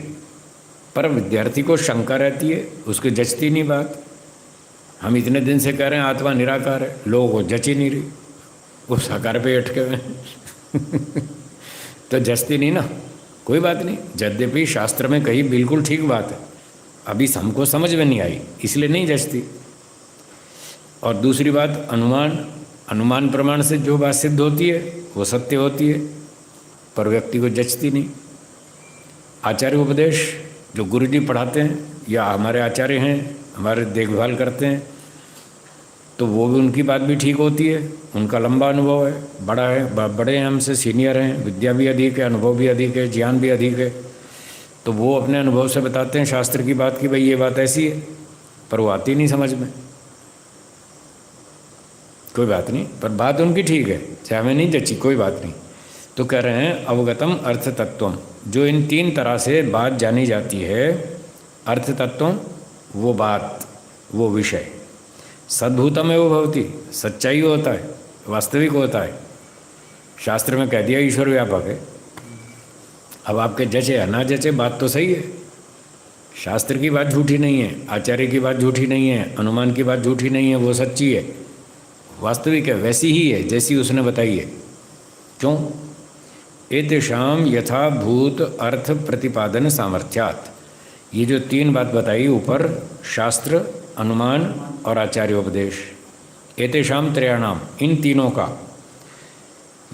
Speaker 1: पर विद्यार्थी को शंका रहती है, उसकी जचती नहीं बात। हम इतने दिन से कह रहे हैं आत्मा निराकार है, लोगों को जच ही नहीं रही, वो साकार पे अटके हुए तो जचती नहीं ना। कोई बात नहीं, यद्यपि शास्त्र में कही बिल्कुल ठीक बात है, अभी हमको समझ में नहीं आई, इसलिए नहीं जचती। और दूसरी बात, अनुमान प्रमाण से जो बात सिद्ध होती है वो सत्य होती है, पर व्यक्ति को जचती नहीं। आचार्य उपदेश जो गुरुजी पढ़ाते हैं या हमारे आचार्य हैं, हमारे देखभाल करते हैं, तो वो भी, उनकी बात भी ठीक होती है, उनका लंबा अनुभव है, बड़ा है, बड़े हैं हमसे, सीनियर हैं, विद्या भी अधिक है, अनुभव भी अधिक है, ज्ञान भी अधिक है, तो वो अपने अनुभव से बताते हैं शास्त्र की बात कि भाई ये बात ऐसी है, पर वो आती नहीं समझ में। कोई बात नहीं, पर बात उनकी ठीक है, चाहे हमें नहीं जची, कोई बात नहीं। तो कह रहे हैं अवगतम अर्थ तत्वम, जो इन 3 तरह से बात जानी जाती है, अर्थ तत्वम वो बात, वो विषय, सद्भूतम एवं भवति सच्चाई होता है, वास्तविक होता है। शास्त्र में कह दिया ईश्वर व्यापक है, अब आपके जचे या ना जचे बात तो सही है, शास्त्र की बात झूठी नहीं है, आचार्य की बात झूठी नहीं है, अनुमान की बात झूठी नहीं है, वो सच्ची है, वास्तविक है, वैसी ही है जैसी उसने बताई है। क्यों? एतेषाम यथाभूत अर्थ प्रतिपादन सामर्थ्यात्, ये जो 3 बात बताई ऊपर, शास्त्र, अनुमान और आचार्य उपदेश, एतेषाम त्रयाणाम, इन तीनों का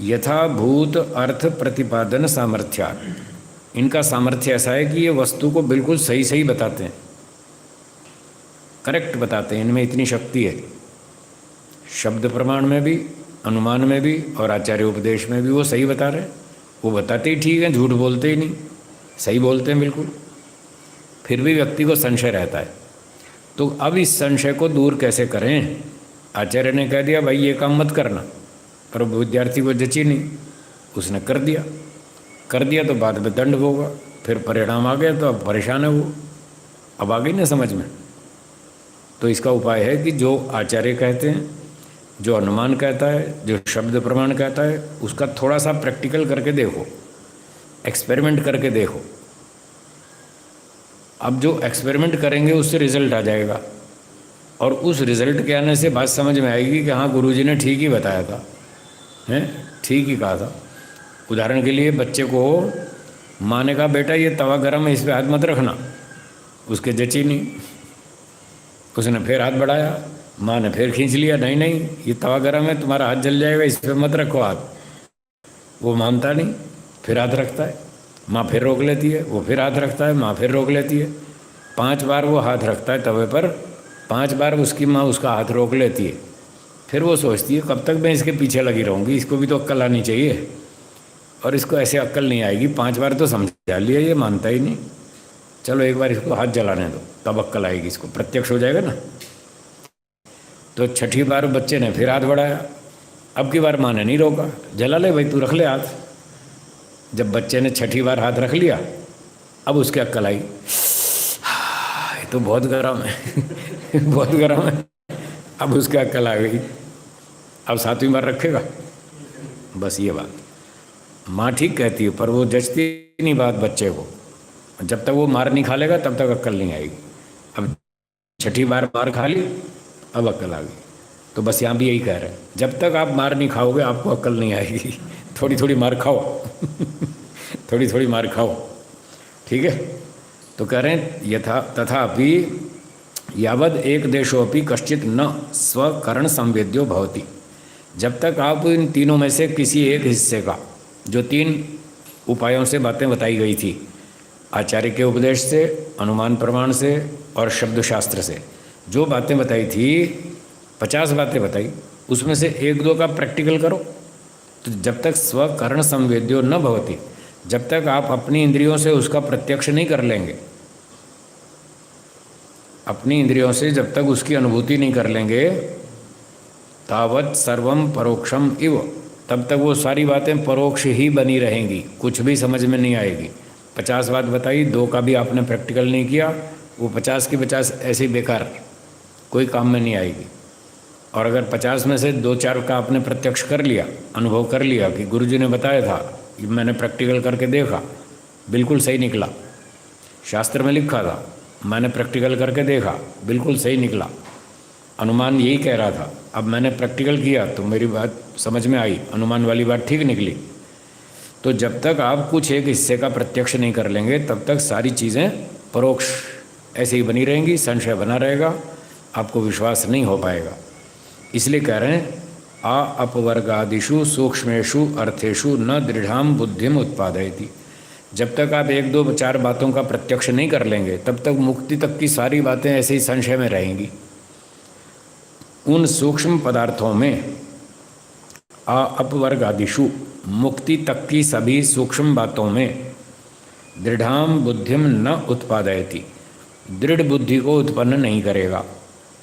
Speaker 1: यथाभूत अर्थ प्रतिपादन सामर्थ्यात्, इनका सामर्थ्य ऐसा है कि ये वस्तु को बिल्कुल सही सही बताते हैं, करेक्ट बताते हैं, इनमें इतनी शक्ति है। शब्द प्रमाण में भी, अनुमान में भी और आचार्य उपदेश में भी वो सही बता रहे हैं, वो बताते ही ठीक है, झूठ बोलते ही नहीं, सही बोलते हैं बिल्कुल। फिर भी व्यक्ति को संशय रहता है, तो अब इस संशय को दूर कैसे करें? आचार्य ने कह दिया भाई ये काम मत करना, पर विद्यार्थी को जची नहीं, उसने कर दिया तो बाद में दंड होगा, फिर परिणाम आ गया तो अब परेशान है वो, अब आ गई ना समझ में। तो इसका उपाय है कि जो आचार्य कहते हैं, जो अनुमान कहता है, जो शब्द प्रमाण कहता है, उसका थोड़ा सा प्रैक्टिकल करके देखो, एक्सपेरिमेंट करके देखो। अब जो एक्सपेरिमेंट करेंगे उससे रिजल्ट आ जाएगा, और उस रिजल्ट के आने से बात समझ में आएगी कि हाँ गुरुजी ने ठीक ही बताया था, हैं, ठीक ही कहा था। उदाहरण के लिए बच्चे को माँ ने कहा बेटा ये तवा गरम है, इस पर हाथ मत रखना, उसके जची नहीं, उसने फिर हाथ बढ़ाया, माँ ने फिर खींच लिया, नहीं नहीं ये तवा गरम है, तुम्हारा हाथ जल जाएगा, इस पर मत रखो हाथ। वो मानता नहीं, फिर हाथ रखता है, माँ फिर रोक लेती है, वो फिर हाथ रखता है, माँ फिर रोक लेती है। 5 बार वो हाथ रखता है तवे पर, 5 बार उसकी माँ उसका हाथ रोक लेती है। फिर वो सोचती है कब तक मैं इसके पीछे लगी रहूँगी, इसको भी तो अक्ल आनी चाहिए, और इसको ऐसे अक्ल नहीं आएगी, 5 बार तो समझा लिया, ये मानता ही नहीं, चलो एक बार इसको हाथ जलाने दो तब अक्ल आएगी, इसको प्रत्यक्ष हो जाएगा ना। तो 6ठी बार बच्चे ने फिर हाथ बढ़ाया, अब की बार माँ ने नहीं रोका, जला ले भाई तू रख ले हाथ। जब बच्चे ने 6ठी बार हाथ रख लिया, अब उसके अक्ल आई, ये तो बहुत गर्म है बहुत गर्म है, अब उसके अक्ल आ गई, अब 7वीं बार रखेगा। बस ये बात माँ ठीक कहती है, पर वो जचती नहीं बात बच्चे को, जब तक वो मार नहीं खा लेगा तब तक अक्ल नहीं आएगी। अब 6ठी बार मार खा ली, अब अक्ल आ गई। तो बस यहाँ भी यही कह रहे हैं, जब तक आप मार नहीं खाओगे आपको अक्ल नहीं आएगी, थोड़ी थोड़ी मार खाओ थोड़ी थोड़ी मार खाओ, ठीक है। तो कह रहे हैं यथा तथापि यावद एक देशोपि कश्चित न स्वकरण संवेद्यो भवति, जब तक आप इन तीनों में से किसी एक हिस्से का, जो 3 उपायों से बातें बताई गई थी, आचार्य के उपदेश से, अनुमान प्रमाण से और शब्द शास्त्र से जो बातें बताई थी, 50 बातें बताई, उसमें से 1-2 का प्रैक्टिकल करो। तो जब तक स्वकरण संवेद्यो न भवति, जब तक आप अपनी इंद्रियों से उसका प्रत्यक्ष नहीं कर लेंगे, अपनी इंद्रियों से जब तक उसकी अनुभूति नहीं कर लेंगे, तावत सर्वम परोक्षम इव, तब तक वो सारी बातें परोक्ष ही बनी रहेंगी, कुछ भी समझ में नहीं आएगी। 50 बात बताई, 2 का भी आपने प्रैक्टिकल नहीं किया, वो 50 की 50 ऐसी बेकार, कोई काम में नहीं आएगी। और अगर 50 में से 2-4 का आपने प्रत्यक्ष कर लिया, अनुभव कर लिया कि गुरुजी ने बताया था, ये मैंने प्रैक्टिकल करके देखा, बिल्कुल सही निकला, शास्त्र में लिखा था, मैंने प्रैक्टिकल करके देखा, बिल्कुल सही निकला, अनुमान यही कह रहा था, अब मैंने प्रैक्टिकल किया तो मेरी बात समझ में आई, अनुमान वाली बात ठीक निकली। तो जब तक आप कुछ एक हिस्से का प्रत्यक्ष नहीं कर लेंगे, तब तक सारी चीज़ें परोक्ष ऐसे ही बनी रहेंगी, संशय बना रहेगा, आपको विश्वास नहीं हो पाएगा। इसलिए कह रहे हैं आ अपवर्गादिषु सूक्ष्मेषु अर्थेषु न दृढ़ाम बुद्धिम उत्पादयति। जब तक आप 1-2-4 बातों का प्रत्यक्ष नहीं कर लेंगे, तब तक मुक्ति तक की सारी बातें ऐसे ही संशय में रहेंगी। उन सूक्ष्म पदार्थों में आ अपवर्गादिषु, मुक्ति तक की सभी सूक्ष्म बातों में दृढ़ाम बुद्धिम न उत्पादयति, दृढ़ बुद्धि को उत्पन्न नहीं करेगा।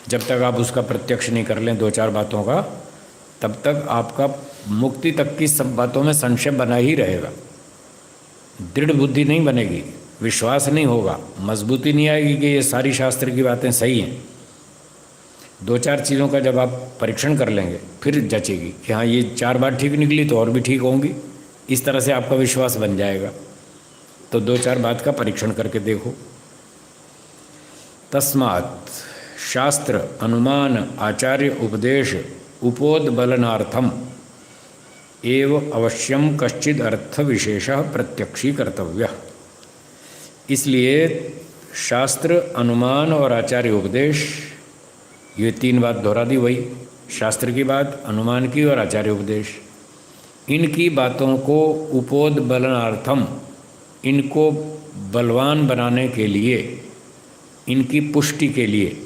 Speaker 1: जब तक आप उसका प्रत्यक्ष नहीं कर लें 2-4 बातों का, तब तक आपका मुक्ति तक की सब बातों में संशय बना ही रहेगा, दृढ़ बुद्धि नहीं बनेगी, विश्वास नहीं होगा, मजबूती नहीं आएगी कि ये सारी शास्त्र की बातें सही हैं। 2-4 चीज़ों का जब आप परीक्षण कर लेंगे, फिर जचेगी कि हाँ ये 4 बार ठीक निकली तो और भी ठीक होंगी, इस तरह से आपका विश्वास बन जाएगा। तो 2-4 बात का परीक्षण करके देखो। तस्मात् शास्त्र अनुमान आचार्य उपदेश उपोदबलनार्थम एव अवश्यम कश्चिद अर्थ विशेषः प्रत्यक्षी कर्तव्य। इसलिए शास्त्र, अनुमान और आचार्य उपदेश, ये 3 बात दोहरा दी, वही शास्त्र की बात, अनुमान की और आचार्य उपदेश, इनकी बातों को उपोदबलनार्थम, इनको बलवान बनाने के लिए, इनकी पुष्टि के लिए,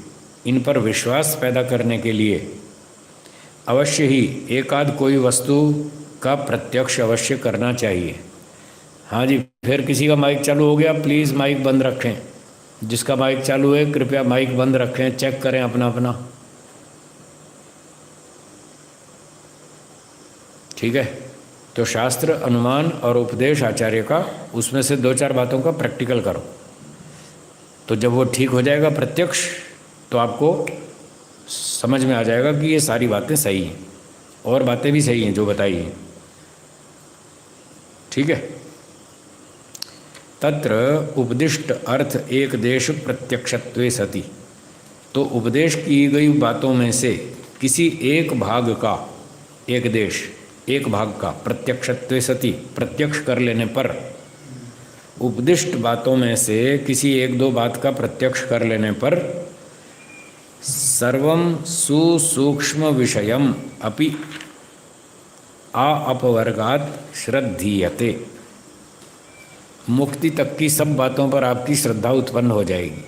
Speaker 1: इन पर विश्वास पैदा करने के लिए अवश्य ही एकाध कोई वस्तु का प्रत्यक्ष अवश्य करना चाहिए। हाँ जी, फिर किसी का माइक चालू हो गया, प्लीज़ माइक बंद रखें। जिसका माइक चालू है कृपया माइक बंद रखें, चेक करें अपना अपना, ठीक है। तो शास्त्र, अनुमान और उपदेश आचार्य का, उसमें से 2-4 बातों का प्रैक्टिकल करो। तो जब वो ठीक हो जाएगा प्रत्यक्ष, तो आपको समझ में आ जाएगा कि ये सारी बातें सही हैं, और बातें भी सही हैं जो बताई हैं, ठीक है। तत्र उपदिष्ट अर्थ एक देश प्रत्यक्षत्वे सति, तो उपदेश की गई बातों में से किसी एक भाग का, एक देश, एक भाग का प्रत्यक्षत्वे सति, प्रत्यक्ष कर लेने पर, उपदिष्ट बातों में से किसी 1-2 बात का प्रत्यक्ष कर लेने पर सर्वं सुसूक्ष्म विषयम अपि आ अपवर्गात श्रद्धीयते, मुक्ति तक की सब बातों पर आपकी श्रद्धा उत्पन्न हो जाएगी,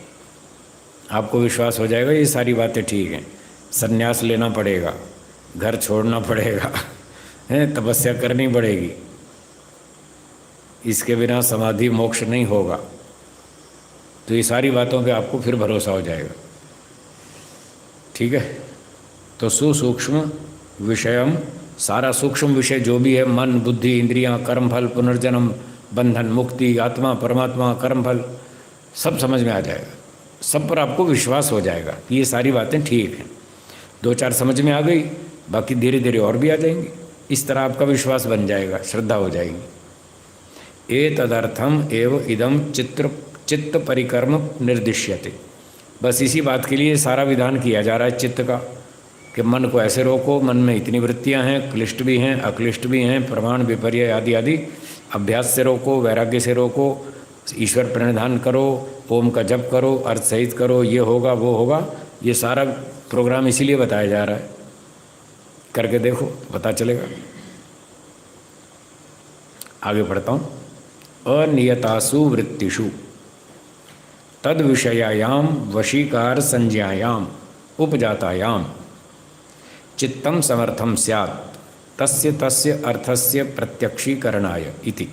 Speaker 1: आपको विश्वास हो जाएगा ये सारी बातें ठीक हैं। संन्यास लेना पड़ेगा, घर छोड़ना पड़ेगा, हैं, तपस्या करनी पड़ेगी, इसके बिना समाधि मोक्ष नहीं होगा। तो ये सारी बातों पे आपको फिर भरोसा हो जाएगा, ठीक है। तो सुसूक्ष्म विषयम, सारा सूक्ष्म विषय जो भी है, मन, बुद्धि, इंद्रियां, कर्मफल, पुनर्जन्म, बंधन, मुक्ति, आत्मा, परमात्मा, कर्मफल, सब समझ में आ जाएगा, सब पर आपको विश्वास हो जाएगा कि ये सारी बातें ठीक हैं। 2-4 समझ में आ गई, बाकी धीरे धीरे और भी आ जाएंगी। इस तरह आपका विश्वास बन जाएगा, श्रद्धा हो जाएगी। एतदर्थम एव इदम चित्त परिकर्म निर्दिश्यते, बस इसी बात के लिए सारा विधान किया जा रहा है चित्त का, कि मन को ऐसे रोको, मन में इतनी वृत्तियां हैं, क्लिष्ट भी हैं, अक्लिष्ट भी हैं, प्रमाण, विपर्य आदि आदि, अभ्यास से रोको, वैराग्य से रोको, ईश्वर प्रणिधान करो, ओम का जप करो, अर्थ सहित करो, ये होगा वो होगा। ये सारा प्रोग्राम इसीलिए बताया जा रहा है, करके देखो पता चलेगा। आगे पढ़ता हूँ। अनियतासु वृत्तिषु तद विषयायाम वशीकार संज्ञायाम उपजातायाम चित्तम समर्थम स्यात् तस्य तस्य अर्थस्य प्रत्यक्षीकरणाय इति।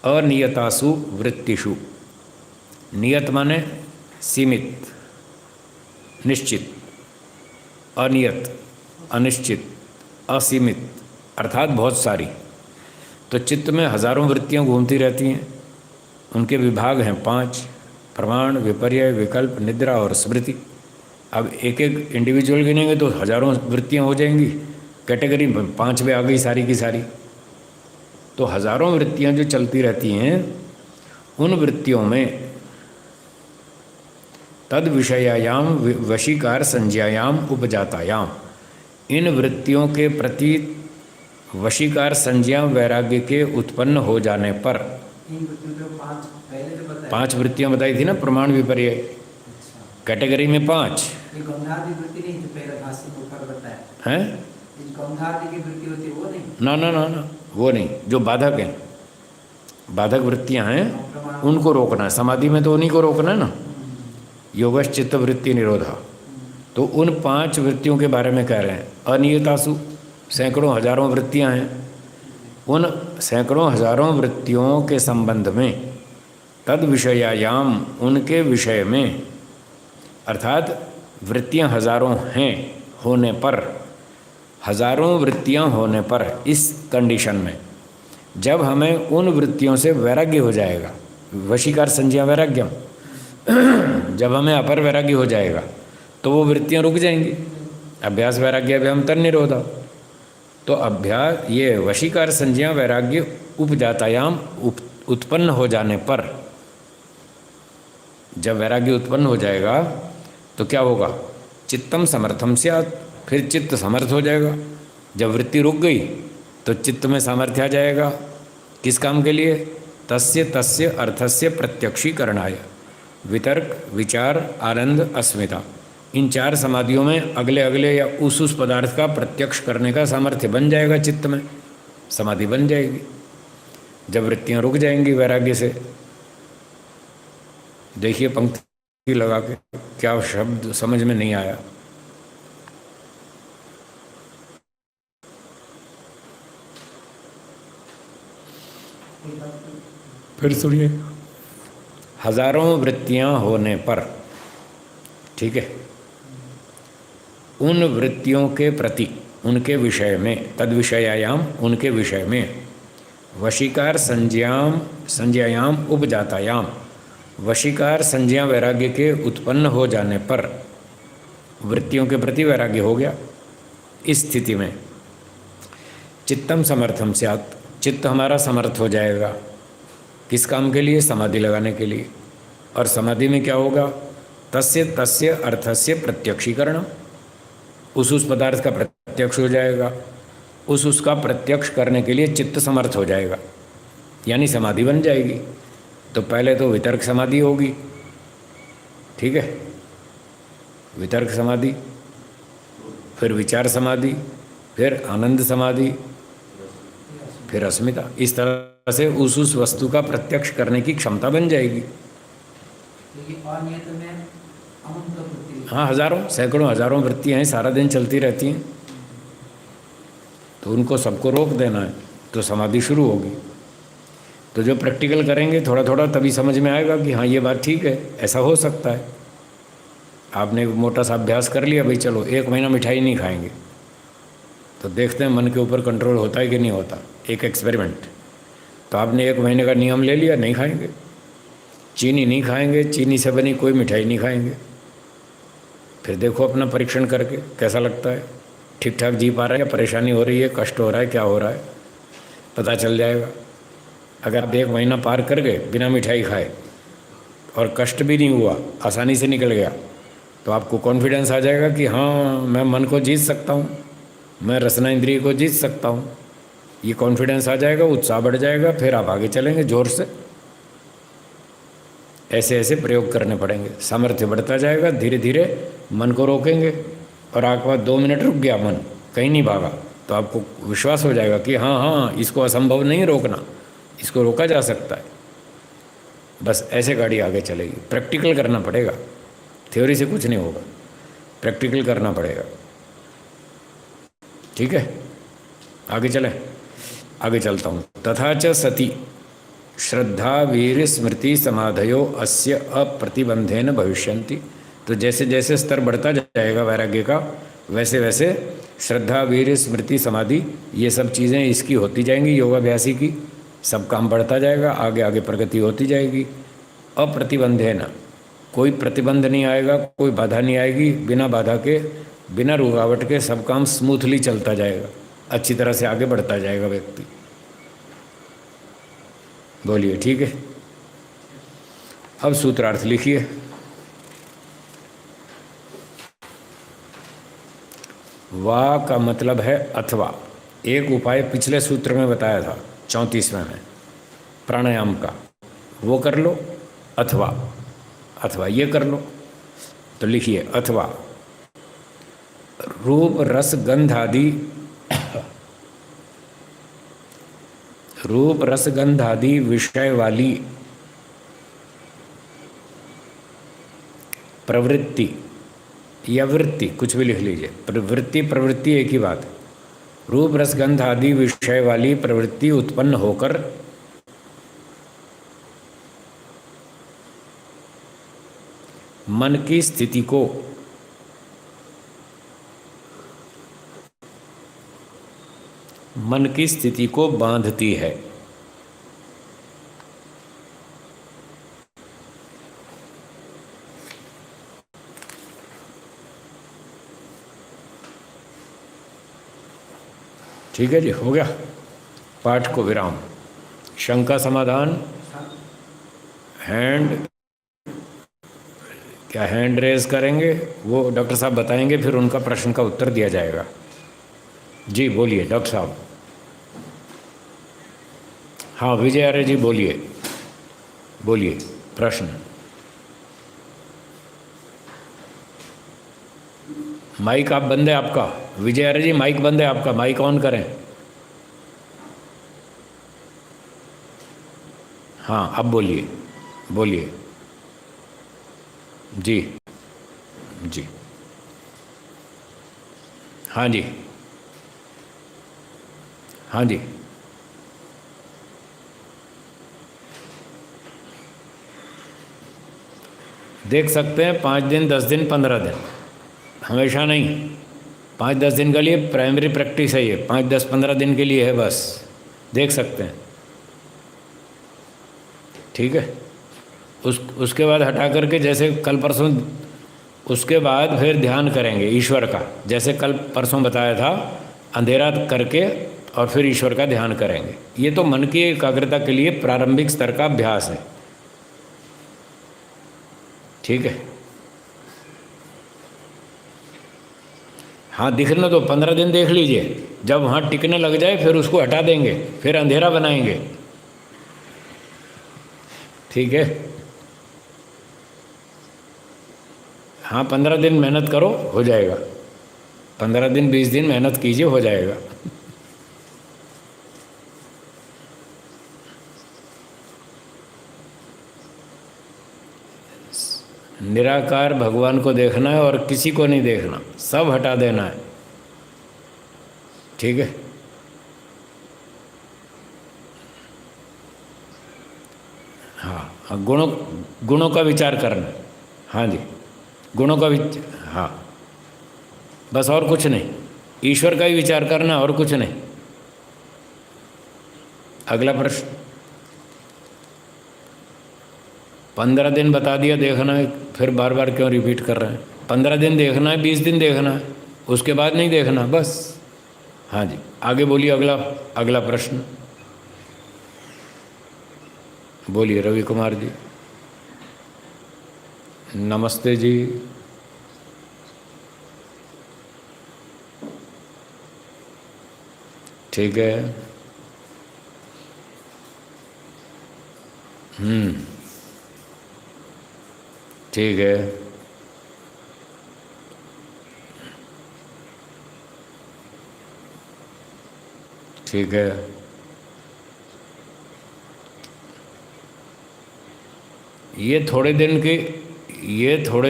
Speaker 1: अनियतासु वृत्तिषु, नियत माने सीमित, निश्चित, अनियत, अनिश्चित, असीमित, अर्थात बहुत सारी। तो चित्त में हजारों वृत्तियां घूमती रहती हैं। उनके विभाग हैं 5: प्रमाण, विपर्य, विकल्प, निद्रा और स्मृति। अब एक एक इंडिविजुअल गिनेंगे तो हजारों वृत्तियां हो जाएंगी, कैटेगरी 5 में आ गई सारी की सारी। तो हजारों वृत्तियां जो चलती रहती हैं, उन वृत्तियों में तद विषयायाम वशीकार संज्ञायाम उपजातायाम, इन वृत्तियों के प्रति वशीकार संज्ञा वैराग्य के उत्पन्न हो जाने पर, 5 वृत्तियां बताई थी ना, प्रमाण, विपर्य, कैटेगरी में 5 हैं। ना ना ना ना, वो नहीं, जो बाधक हैं, बाधक वृत्तियां हैं उनको रोकना है। समाधि में तो उन्हीं को रोकना है ना, योगश चित्त वृत्ति निरोधा। तो उन 5 वृत्तियों के बारे में कह रहे हैं। अनियतासु, सैकड़ों हजारों वृत्तियां हैं, उन सैकड़ों हजारों वृत्तियों के संबंध में तद विषयायाम, उनके विषय में, अर्थात वृत्तियां हजारों हैं होने पर, हजारों वृत्तियां होने पर, इस कंडीशन में जब हमें उन वृत्तियों से वैराग्य हो जाएगा, वशीकार संज्ञा वैराग्यम, जब हमें अपर वैराग्य हो जाएगा तो वो वृत्तियां रुक जाएंगी। अभ्यास वैराग्य अभ्यंतर निरोधा। तो अभ्यास, ये वशीकार संज्ञा वैराग्य उपजातायाम, उत्पन्न हो जाने पर, जब वैराग्य उत्पन्न हो जाएगा तो क्या होगा? चित्तम समर्थम स्यात्, फिर चित्त समर्थ हो जाएगा। जब वृत्ति रुक गई तो चित्त में सामर्थ्य आ जाएगा। किस काम के लिए? तस्य तस्य अर्थस्य प्रत्यक्षीकरणाय, वितर्क, विचार, आनंद, अस्मिता। इन 4 समाधियों में अगले अगले या उस पदार्थ का प्रत्यक्ष करने का सामर्थ्य बन जाएगा। चित्त में समाधि बन जाएगी जब वृत्तियां रुक जाएंगी वैराग्य से। देखिए पंक्ति लगा के, क्या शब्द समझ में नहीं आया? फिर सुनिए। हजारों वृत्तियां होने पर, ठीक है, उन वृत्तियों के प्रति, उनके विषय में, तद विषयायाम, उनके विषय में, वशीकार संज्ञायाम उपजातायाम, वशीकार संज्ञा वैराग्य के उत्पन्न हो जाने पर, वृत्तियों के प्रति वैराग्य हो गया। इस स्थिति में चित्तम समर्थम स्यात्, चित्त हमारा समर्थ हो जाएगा। किस काम के लिए? समाधि लगाने के लिए। और समाधि में क्या होगा? तस्य तस्य अर्थस्य प्रत्यक्षीकरण, उस पदार्थ का प्रत्यक्ष हो जाएगा। उसका प्रत्यक्ष करने के लिए चित्त समर्थ हो जाएगा, यानी समाधि बन जाएगी। तो पहले तो वितर्क समाधि होगी, ठीक है, वितर्क समाधि, फिर विचार समाधि, फिर आनंद समाधि, फिर अस्मिता। इस तरह से उस वस्तु का प्रत्यक्ष करने की क्षमता बन जाएगी। हाँ, हजारों, सैकड़ों, हजारों वृत्तियाँ हैं, सारा दिन चलती रहती हैं। तो उनको सबको रोक देना है तो समाधि शुरू होगी। तो जो प्रैक्टिकल करेंगे थोड़ा थोड़ा, तभी समझ में आएगा कि हाँ ये बात ठीक है, ऐसा हो सकता है। आपने एक मोटा सा अभ्यास कर लिया, भाई चलो 1 महीना मिठाई नहीं खाएंगे, तो देखते हैं मन के ऊपर कंट्रोल होता है कि नहीं होता। एक एक्सपेरिमेंट। तो आपने 1 महीने का नियम ले लिया, नहीं खाएंगे, चीनी नहीं खाएंगे, चीनी से बनी कोई मिठाई नहीं खाएंगे। फिर देखो अपना परीक्षण करके कैसा लगता है, ठीक ठाक जी पा रहा है या परेशानी हो रही है, कष्ट हो रहा है, क्या हो रहा है, पता चल जाएगा। अगर आप 1 महीना पार कर गए बिना मिठाई खाए और कष्ट भी नहीं हुआ, आसानी से निकल गया, तो आपको कॉन्फिडेंस आ जाएगा कि हाँ मैं मन को जीत सकता हूँ, मैं रसना इंद्रिय को जीत सकता हूँ। ये कॉन्फिडेंस आ जाएगा, उत्साह बढ़ जाएगा, फिर आप आगे चलेंगे जोर से। ऐसे ऐसे प्रयोग करने पड़ेंगे, सामर्थ्य बढ़ता जाएगा। धीरे धीरे मन को रोकेंगे और आपके बाद 2 मिनट रुक गया, मन कहीं नहीं भागा, तो आपको विश्वास हो जाएगा कि हाँ हाँ इसको असंभव नहीं रोकना, इसको रोका जा सकता है। बस ऐसे गाड़ी आगे चलेगी। प्रैक्टिकल करना पड़ेगा, थ्योरी से कुछ नहीं होगा, प्रैक्टिकल करना पड़ेगा। ठीक है, आगे चलें। आगे चलता हूँ। तथा च सती, श्रद्धा वीर स्मृति समाधयो अस्य अप्रतिबंधेन भविष्यन्ति। तो जैसे जैसे स्तर बढ़ता जाएगा वैराग्य का, वैसे वैसे श्रद्धा वीर स्मृति समाधि ये सब चीज़ें इसकी होती जाएंगी, योगाभ्यासी की। सब काम बढ़ता जाएगा, आगे आगे प्रगति होती जाएगी। अप्रतिबंधेन, कोई प्रतिबंध नहीं आएगा, कोई बाधा नहीं आएगी। बिना बाधा के, बिना रुकावट के सब काम स्मूथली चलता जाएगा, अच्छी तरह से आगे बढ़ता जाएगा व्यक्ति। बोलिए, ठीक है। अब सूत्रार्थ लिखिए। वा का मतलब है अथवा। एक उपाय पिछले सूत्र में बताया था 34वें में प्राणायाम का, वो कर लो, अथवा अथवा ये कर लो। तो लिखिए अथवा रूप रस गंध आदि रूप रस गंध आदि विषय वाली प्रवृत्ति या वृत्ति, कुछ भी लिख लीजिए। प्रवृत्ति प्रवृत्ति एक ही बात। रूप रस गंध आदि विषय वाली प्रवृत्ति उत्पन्न होकर मन की स्थिति को बांधती है। ठीक है जी, हो गया। पाठ को विराम। शंका समाधान। हैंड रेज करेंगे, वो डॉक्टर साहब बताएंगे, फिर उनका प्रश्न का उत्तर दिया जाएगा। जी बोलिए डॉक्टर साहब। हाँ विजय आर्य जी बोलिए, बोलिए प्रश्न। माइक आप बंद है आपका। विजय आर्य जी माइक बंद है आपका, माइक ऑन करें। हाँ अब बोलिए, बोलिए। जी जी, हाँ जी, हाँ जी। देख सकते हैं 5 दिन, 10 दिन, 15 दिन, हमेशा नहीं। 5-10 दिन के लिए प्राइमरी प्रैक्टिस है ये, 5-10-15 दिन के लिए है बस, देख सकते हैं। ठीक है, उसके बाद हटा करके, जैसे कल परसों, उसके बाद फिर ध्यान करेंगे ईश्वर का, जैसे कल परसों बताया था, अंधेरा करके और फिर ईश्वर का ध्यान करेंगे। ये तो मन की एकाग्रता के लिए प्रारंभिक स्तर का अभ्यास है। ठीक है, हाँ दिखना तो 15 दिन देख लीजिए, जब वहाँ टिकने लग जाए फिर उसको हटा देंगे, फिर अंधेरा बनाएंगे। ठीक है, हाँ 15 दिन मेहनत करो, हो जाएगा। 15 दिन 20 दिन मेहनत कीजिए, हो जाएगा। निराकार भगवान को देखना है और किसी को नहीं देखना, सब हटा देना है। ठीक है, हाँ गुणों का विचार करना। हाँ जी, गुणों का विचार, हाँ बस, और कुछ नहीं। ईश्वर का ही विचार करना, और कुछ नहीं। अगला प्रश्न। 15 दिन बता दिया देखना है, फिर बार बार क्यों रिपीट कर रहे हैं? 15 दिन देखना है, 20 दिन देखना है, उसके बाद नहीं देखना बस। हाँ जी, आगे बोलिए। अगला प्रश्न बोलिए। रवि कुमार जी नमस्ते जी। ठीक है, ठीक है, ठीक है। ये थोड़े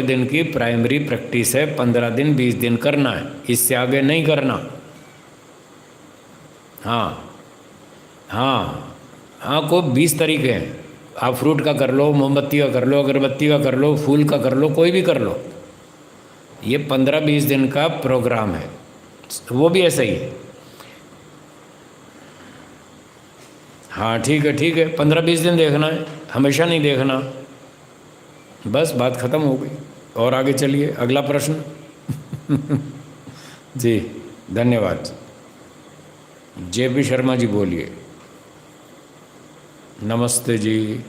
Speaker 1: दिन की प्राइमरी प्रैक्टिस है। 15 दिन 20 दिन करना है, इससे आगे नहीं करना। हाँ हाँ, हाँ, को 20 तरीके हैं। आप फ्रूट का कर लो, मोमबत्ती का कर लो, अगरबत्ती का कर लो, फूल का कर लो, कोई भी कर लो। ये 15-20 दिन का प्रोग्राम है, वो भी ऐसा ही है। हाँ ठीक है, ठीक है, 15-20 दिन देखना है, हमेशा नहीं देखना। बस बात ख़त्म हो गई। और आगे चलिए, अगला प्रश्न। जी धन्यवाद। JP शर्मा जी बोलिए। नमस्ते जी।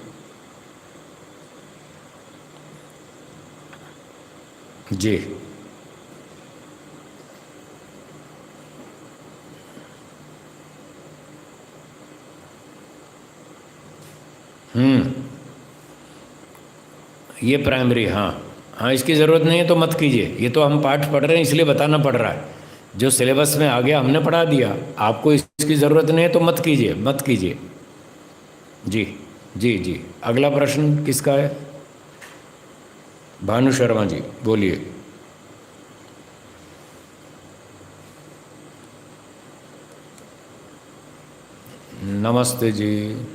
Speaker 1: जी ये प्राइमरी, हाँ हाँ, इसकी ज़रूरत नहीं है तो मत कीजिए। ये तो हम पाठ पढ़ रहे हैं इसलिए बताना पड़ रहा है। जो सिलेबस में आ गया हमने पढ़ा दिया, आपको इसकी ज़रूरत नहीं है तो मत कीजिए, मत कीजिए। जी जी जी, अगला प्रश्न किसका है? भानु शर्मा जी बोलिए। नमस्ते जी।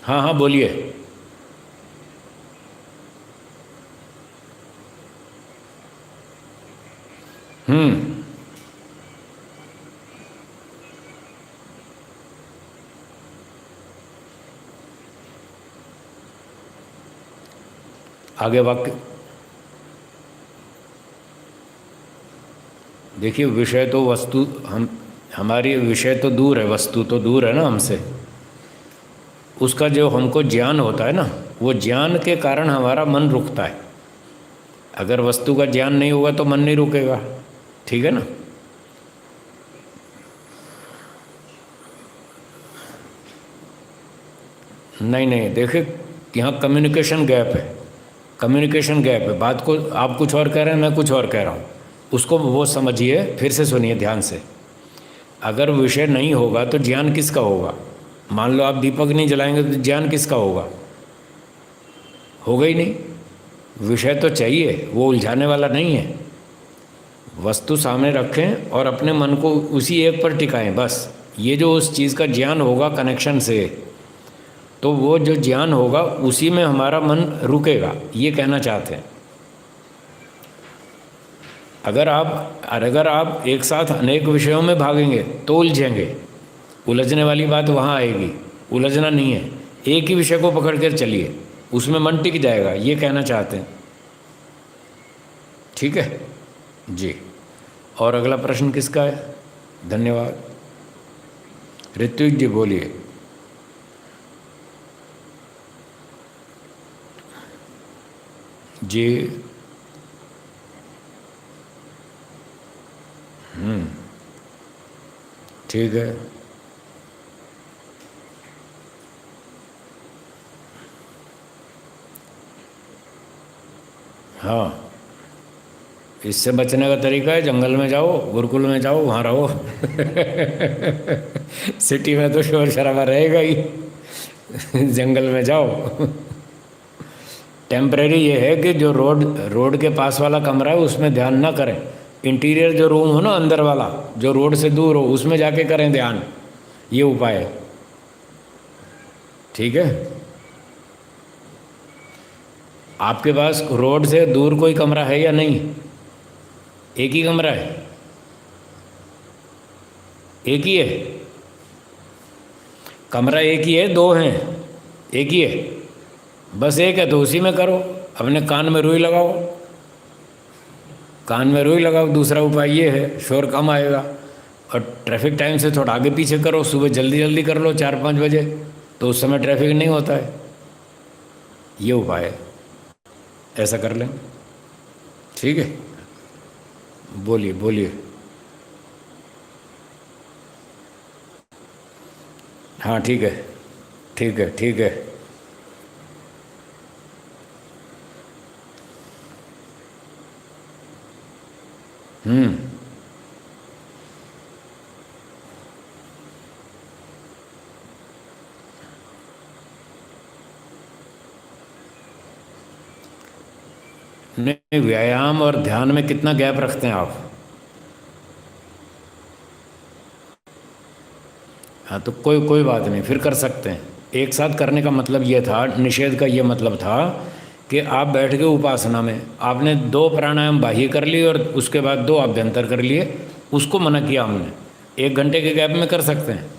Speaker 1: हाँ हाँ बोलिए। आगे वाक्य देखिए। विषय तो वस्तु, हमारी विषय तो दूर है, वस्तु तो दूर है ना हमसे। उसका जो हमको ज्ञान होता है ना, वो ज्ञान के कारण हमारा मन रुकता है। अगर वस्तु का ज्ञान नहीं होगा तो मन नहीं रुकेगा, ठीक है ना। नहीं नहीं, देखिए यहाँ कम्युनिकेशन गैप है, कम्युनिकेशन गैप है। बात को आप कुछ और कह रहे हैं, मैं कुछ और कह रहा हूँ, उसको वो समझिए, फिर से सुनिए ध्यान से। अगर विषय नहीं होगा तो ज्ञान किसका होगा? मान लो आप दीपक नहीं जलाएंगे तो ज्ञान किसका होगा? होगा ही नहीं। विषय तो चाहिए, वो उलझाने वाला नहीं है। वस्तु सामने रखें और अपने मन को उसी एक पर टिकाएं, बस। ये जो उस चीज़ का ज्ञान होगा कनेक्शन से, तो वो जो ज्ञान होगा उसी में हमारा मन रुकेगा, ये कहना चाहते हैं। अगर आप एक साथ अनेक विषयों में भागेंगे तो उलझेंगे, उलझने वाली बात वहाँ आएगी। उलझना नहीं है, एक ही विषय को पकड़ कर चलिए, उसमें मन टिक जाएगा, ये कहना चाहते हैं। ठीक है जी। और अगला प्रश्न किसका है? धन्यवाद। ऋत्विक जी बोलिए। जी ठीक है। हाँ, इससे बचने का तरीका है जंगल में जाओ, गुरुकुल में जाओ, वहाँ रहो। सिटी में तो शोर शराबा रहेगा ही। जंगल में जाओ। टेम्परेरी ये है कि जो रोड के पास वाला कमरा है उसमें ध्यान ना करें। इंटीरियर जो रूम हो ना, अंदर वाला जो रोड से दूर हो, उसमें जाके करें ध्यान। ये उपाय है, ठीक है। आपके पास रोड से दूर कोई कमरा है या नहीं? एक ही कमरा है? एक ही है कमरा? एक ही है, दो हैं? एक ही है, बस एक है तो उसी में करो। अपने कान में रुई लगाओ, कान में रुई लगाओ। दूसरा उपाय ये है, शोर कम आएगा। और ट्रैफिक टाइम से थोड़ा आगे पीछे करो, सुबह जल्दी जल्दी कर लो 4-5 बजे, तो उस समय ट्रैफिक नहीं होता है। ये उपाय है, ऐसा कर लें, ठीक है। बोलिए बोलिए। हाँ ठीक है, ठीक है, ठीक है। नहीं, व्यायाम और ध्यान में कितना गैप रखते हैं आप? हाँ तो कोई कोई बात नहीं, फिर कर सकते हैं। एक साथ करने का मतलब ये था, निषेध का ये मतलब था कि आप बैठ के उपासना में आपने 2 प्राणायाम बाह्य कर लिए और उसके बाद 2 आभ्यंतर कर लिए, उसको मना किया हमने। 1 घंटे के गैप में कर सकते हैं,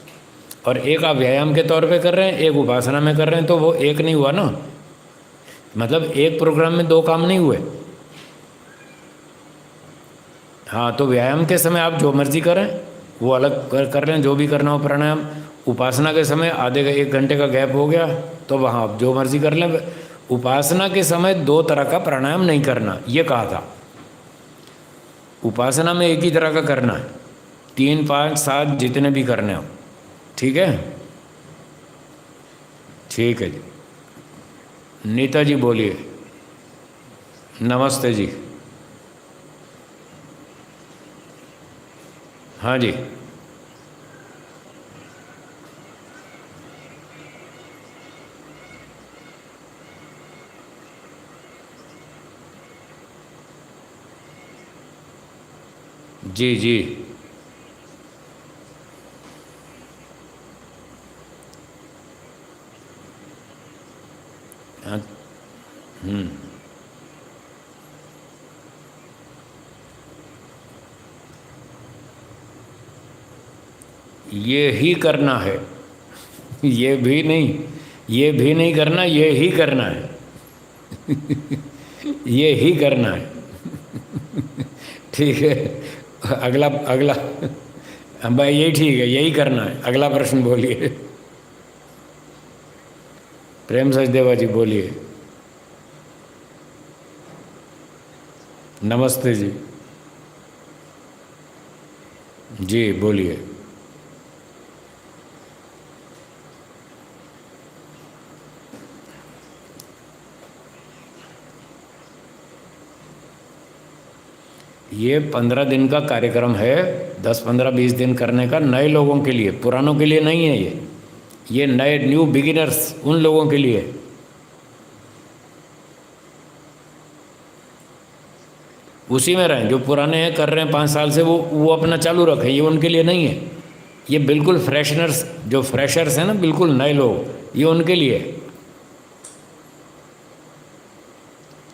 Speaker 1: और एक आप व्यायाम के तौर पे कर रहे हैं, एक उपासना में कर रहे हैं, तो वो एक नहीं हुआ ना। मतलब एक प्रोग्राम में 2 काम नहीं हुए। हाँ, तो व्यायाम के समय आप जो मर्जी करें वो अलग कर लें, जो भी करना हो प्राणायाम। उपासना के समय आधे 1 घंटे का गैप हो गया तो वहाँ आप जो मर्जी कर लें। उपासना के समय 2 तरह का प्राणायाम नहीं करना, ये कहा था। उपासना में एक ही तरह का करना है, 3, 5, 7 जितने भी करने हो। ठीक है, ठीक है जी। नीता जी बोलिए। नमस्ते जी। हाँ जी। जी जी। हाँ, ये ही करना है। ये भी नहीं, ये भी नहीं करना, ये ही करना है। ये ही करना है। ठीक है। अगला अगला, भाई यही ठीक है, यही करना है। अगला प्रश्न बोलिए। प्रेम सचदेवा जी बोलिए। नमस्ते जी। जी बोलिए। ये 15 दिन का कार्यक्रम है, 10, 15, 20 दिन करने का, नए लोगों के लिए, पुरानों के लिए नहीं है। ये नए न्यू बिगिनर्स, उन लोगों के लिए। उसी में रहें, जो पुराने हैं कर रहे हैं 5 साल से, वो अपना चालू रखें, ये उनके लिए नहीं है। ये बिल्कुल फ्रेशनर्स, जो फ्रेशर्स हैं ना, बिल्कुल नए लोग, ये उनके लिए है।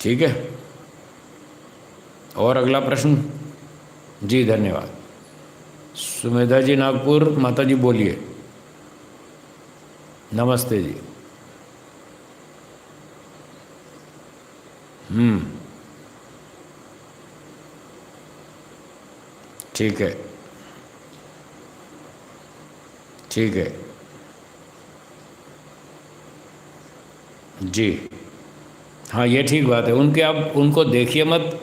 Speaker 1: ठीक है। और अगला प्रश्न। जी धन्यवाद। सुमेधा जी नागपुर, माता जी बोलिए। नमस्ते जी। ठीक है, ठीक है जी। हाँ ये ठीक बात है। उनके आप उनको देखिए मत,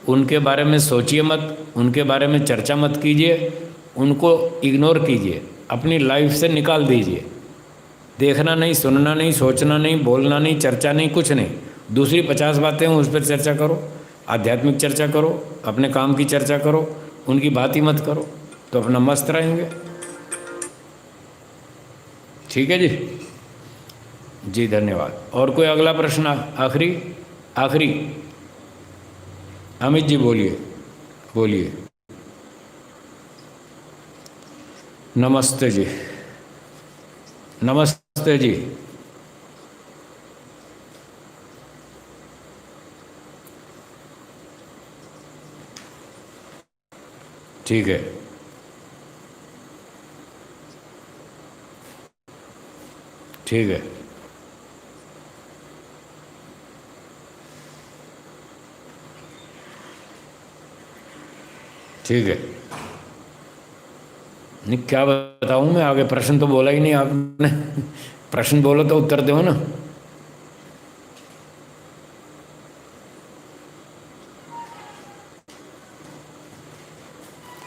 Speaker 1: उनके बारे में सोचिए मत, उनके बारे में चर्चा मत कीजिए, उनको इग्नोर कीजिए, अपनी लाइफ से निकाल दीजिए। देखना नहीं, सुनना नहीं, सोचना नहीं, बोलना नहीं, चर्चा नहीं, कुछ नहीं। दूसरी 50 बातें हैं उस पर चर्चा करो, आध्यात्मिक चर्चा करो, अपने काम की चर्चा करो, उनकी बात ही मत करो, तो अपना मस्त रहेंगे। ठीक है जी। जी धन्यवाद। और कोई अगला प्रश्न? आखिरी आखिरी। अमित जी बोलिए, बोलिए। नमस्ते जी। नमस्ते जी। ठीक है, ठीक है। ठीक है। नहीं क्या बताऊं मैं आगे? प्रश्न तो बोला ही नहीं आपने। प्रश्न बोलो तो उत्तर दो ना।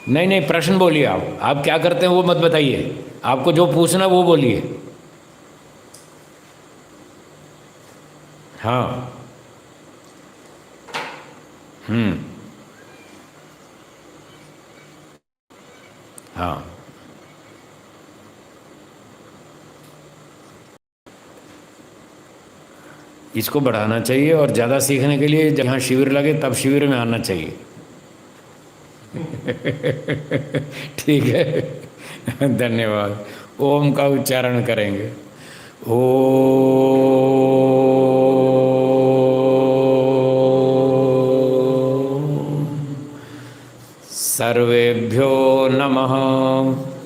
Speaker 1: नहीं नहीं, प्रश्न बोलिए। आप क्या करते हैं वो मत बताइए, आपको जो पूछना वो बोलिए। हाँ। हाँ। इसको बढ़ाना चाहिए, और ज़्यादा सीखने के लिए जहाँ शिविर लगे तब शिविर में आना चाहिए। ठीक है। धन्यवाद। ओम का उच्चारण करेंगे। ओ सर्वेभ्यो नमः।